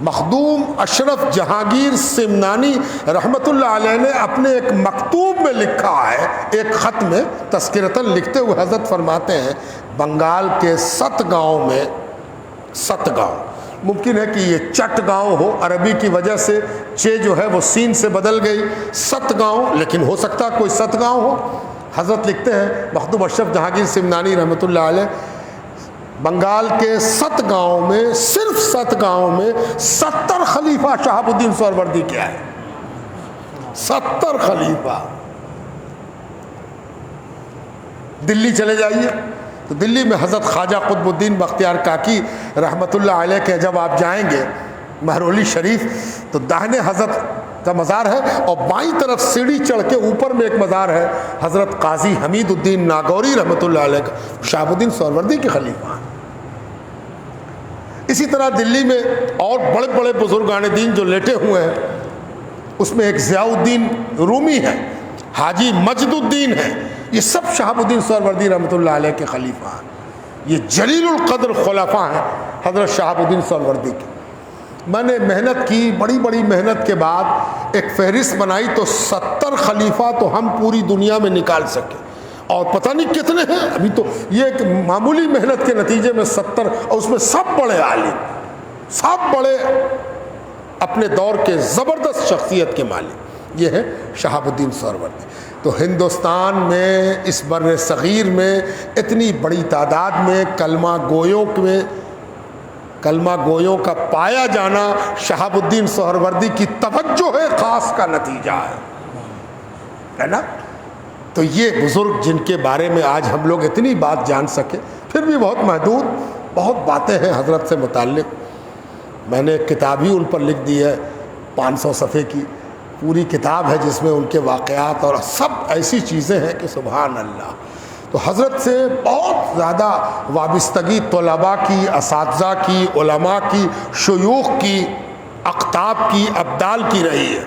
مخدوم اشرف جہانگیر سمنانی رحمۃ اللہ علیہ نے اپنے ایک مکتوب میں لکھا ہے، ایک خط میں تذکرتاً لکھتے ہوئے حضرت فرماتے ہیں بنگال کے ست گاؤں میں، ست گاؤں ممکن ہے کہ یہ چٹ گاؤں ہو، عربی کی وجہ سے چے جو ہے وہ سین سے بدل گئی، ست گاؤں، لیکن ہو سکتا کوئی ست گاؤں ہو. حضرت لکھتے ہیں مخدوم اشرف جہانگیر سمنانی رحمۃ اللہ علیہ، بنگال کے ست گاؤں میں، صرف ست گاؤں میں 70 خلیفہ شہاب الدین سہروردی کے آئے. 70 خلیفہ. دلی چلے جائیے تو دلی میں حضرت خواجہ قطب الدین بختیار کاکی رحمۃ اللہ علیہ کے جب آپ جائیں گے مہرولی شریف تو داہنے حضرت کا مزار ہے، اور بائیں طرف سیڑھی چڑھ کے اوپر میں ایک مزار ہے حضرت قاضی حمید الدین ناگوری رحمۃ اللہ علیہ کا، شہاب الدین سہروردی کے خلیفہ ہیں. اسی طرح دلی میں اور بڑے بڑے بزرگان دین جو لیٹے ہوئے ہیں، اس میں ایک ضیاء الدین رومی ہے، حاجی مجد الدین ہے، یہ سب شہاب الدین سہروردی رحمۃ اللہ علیہ کے خلیفہ ہیں. یہ جلیل القدر خلفاء ہیں حضرت شہاب الدین سہروردی کے. میں نے محنت کی، بڑی بڑی محنت کے بعد ایک فہرست بنائی تو 70 خلیفہ تو ہم پوری دنیا میں نکال سکے، اور پتہ نہیں کتنے ہیں. ابھی تو یہ ایک معمولی محنت کے نتیجے میں 70، اور اس میں سب بڑے عالم، سب بڑے اپنے دور کے زبردست شخصیت کے مالک، یہ ہے شہاب الدین سہروردی. تو ہندوستان میں اس بر صغیر میں اتنی بڑی تعداد میں کلمہ گویوں کا پایا جانا شہاب الدین سہروردی کی توجہ خاص کا نتیجہ ہے نا. تو یہ بزرگ جن کے بارے میں آج ہم لوگ اتنی بات جان سکے، پھر بھی بہت محدود، بہت باتیں ہیں حضرت سے متعلق. میں نے ایک کتاب ہی ان پر لکھ دی ہے 500 صفحے کی، پوری کتاب ہے جس میں ان کے واقعات اور سب ایسی چیزیں ہیں کہ سبحان اللہ. تو حضرت سے بہت زیادہ وابستگی طلباء کی، اساتذہ کی، علماء کی، شیوخ کی، اقطاب کی، ابدال کی رہی ہے.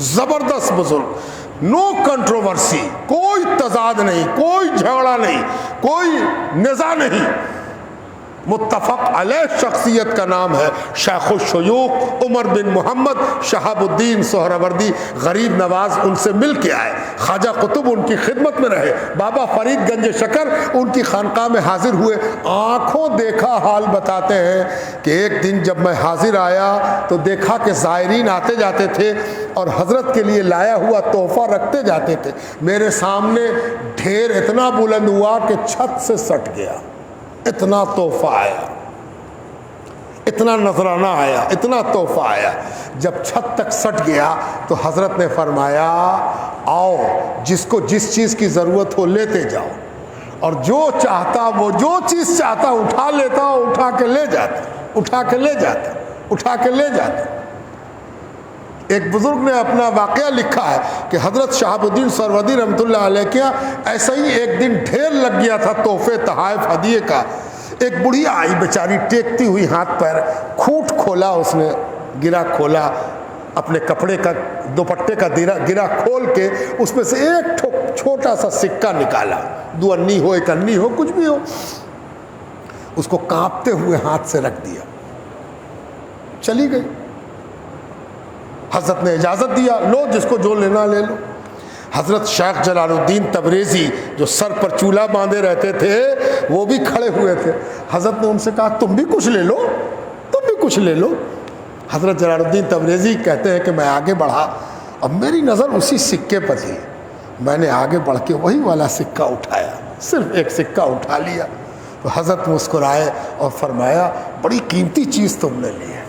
زبردست بزرگ، نو کنٹروورسی، کوئی تضاد نہیں، کوئی جھگڑا نہیں، کوئی نزاع نہیں، متفق علیہ شخصیت کا نام ہے شیخ الشیوخ عمر بن محمد شہاب الدین سہروردی. غریب نواز ان سے مل کے آئے، خواجہ قطب ان کی خدمت میں رہے، بابا فرید گنج شکر ان کی خانقاہ میں حاضر ہوئے. آنکھوں دیکھا حال بتاتے ہیں کہ ایک دن جب میں حاضر آیا تو دیکھا کہ زائرین آتے جاتے تھے اور حضرت کے لیے لایا ہوا تحفہ رکھتے جاتے تھے. میرے سامنے ڈھیر اتنا بلند ہوا کہ چھت سے سٹ گیا، اتنا تحفہ آیا، اتنا نذرانہ آیا، اتنا تحفہ آیا۔ جب چھت تک سٹ گیا تو حضرت نے فرمایا آؤ، جس کو جس چیز کی ضرورت ہو لیتے جاؤ، اور جو چاہتا وہ جو چیز چاہتا اٹھا لیتا، اٹھا کے لے جاتا، اٹھا کے لے جاتا، اٹھا کے لے جاتا۔ ایک بزرگ نے اپنا واقعہ لکھا ہے کہ حضرت شہاب الدین سہروردی رحمۃ اللہ علیہ کیا ایسا ہی ایک دن ڈھیر لگ گیا تھا تحفے تحائف ہدیے کا۔ ایک بڑھیا آئی بیچاری ٹیکتی ہوئی ہاتھ پیر، کھوٹ کھولا اس نے، گرا کھولا، اپنے کپڑے کا دوپٹے کا گرا کھول کے اس میں سے ایک چھوٹا سا سکہ نکالا، 2 انی ہو 1 انی ہو کچھ بھی ہو، اس کو کانپتے ہوئے ہاتھ سے رکھ دیا، چلی گئی۔ حضرت نے اجازت دیا، لو جس کو جو لینا لے لو۔ حضرت شیخ جلال الدین تبریزی جو سر پر چولہا باندھے رہتے تھے وہ بھی کھڑے ہوئے تھے۔ حضرت نے ان سے کہا تم بھی کچھ لے لو، تم بھی کچھ لے لو۔ حضرت جلال الدین تبریزی کہتے ہیں کہ میں آگے بڑھا، اب میری نظر اسی سکے پر تھی، میں نے آگے بڑھ کے وہی والا سکہ اٹھایا، صرف ایک سکہ اٹھا لیا۔ تو حضرت مسکرائے اور فرمایا بڑی قیمتی چیز تم نے لی ہے،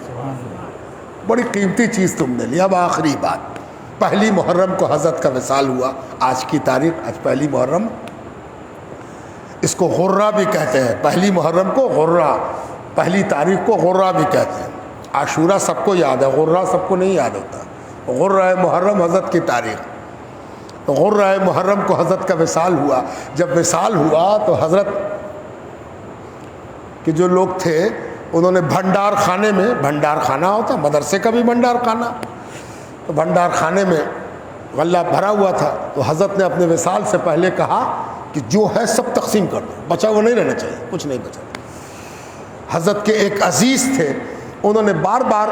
بڑی قیمتی چیز تم نے لی۔ اب آخری بات، 1 محرم کو حضرت کا وصال ہوا، آج کی تاریخ، آج 1 محرم، اس کو غرہ بھی کہتے ہیں، 1 محرم کو غرہ، 1 تاریخ کو غرہ بھی کہتے ہیں۔ عاشورہ سب کو یاد ہے، غرہ سب کو نہیں یاد ہوتا۔ غرہ محرم حضرت کی تاریخ، غرہ محرم کو حضرت کا وصال ہوا۔ جب وصال ہوا تو حضرت کے جو لوگ تھے انہوں نے بھنڈار خانے میں، بھنڈار خانہ ہوتا مدرسے کا بھی بھنڈار خانہ، تو بھنڈار خانے میں غلہ بھرا ہوا تھا، تو حضرت نے اپنے وصال سے پہلے کہا کہ جو ہے سب تقسیم کر دو، بچا وہ نہیں رہنا چاہیے، کچھ نہیں بچا۔ حضرت کے ایک عزیز تھے، انہوں نے بار بار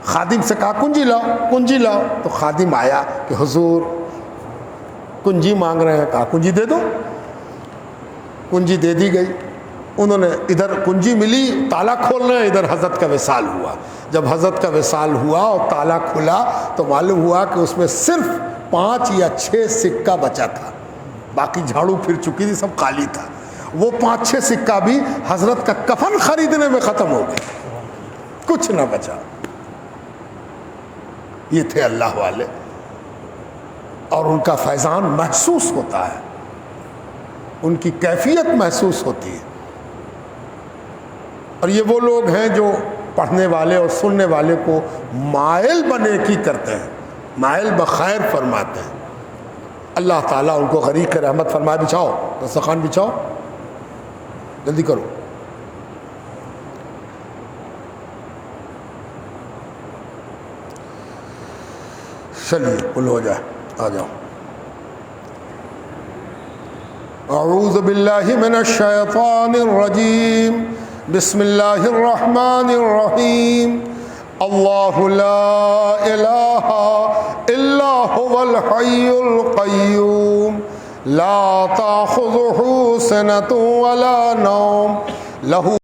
خادم سے کہا کنجی لاؤ، کنجی لاؤ، تو خادم آیا کہ حضور کنجی مانگ رہے ہیں، کہا کنجی دے دو، کنجی دے دی گئی۔ انہوں نے ادھر کنجی ملی، تالا کھولنا ہے، ادھر حضرت کا وصال ہوا۔ جب حضرت کا وصال ہوا اور تالا کھلا تو معلوم ہوا کہ اس میں صرف 5 یا 6 سکہ بچا تھا، باقی جھاڑو پھر چکی تھی، سب خالی تھا۔ وہ 5-6 سکہ بھی حضرت کا کفن خریدنے میں ختم ہو گئے، کچھ نہ بچا۔ یہ تھے اللہ والے، اور ان کا فیضان محسوس ہوتا ہے، ان کی کیفیت محسوس ہوتی ہے۔ اور یہ وہ لوگ ہیں جو پڑھنے والے اور سننے والے کو مائل بنے کی کرتے ہیں، مائل بخیر فرماتے ہیں۔ اللہ تعالیٰ ان کو غریق رحمت فرمائے۔ بچھاؤ دسترخوان، بچھاؤ، جلدی کرو۔ چلیے کل ہو جائے، آ جاؤ۔ اعوذ باللہ من الشیطان الرجیم، بسم اللہ الرحمن الرحیم۔ اللہ لا الہ الا هو الحی القیوم، لا تأخذہ سنۃ ولا نوم، لہ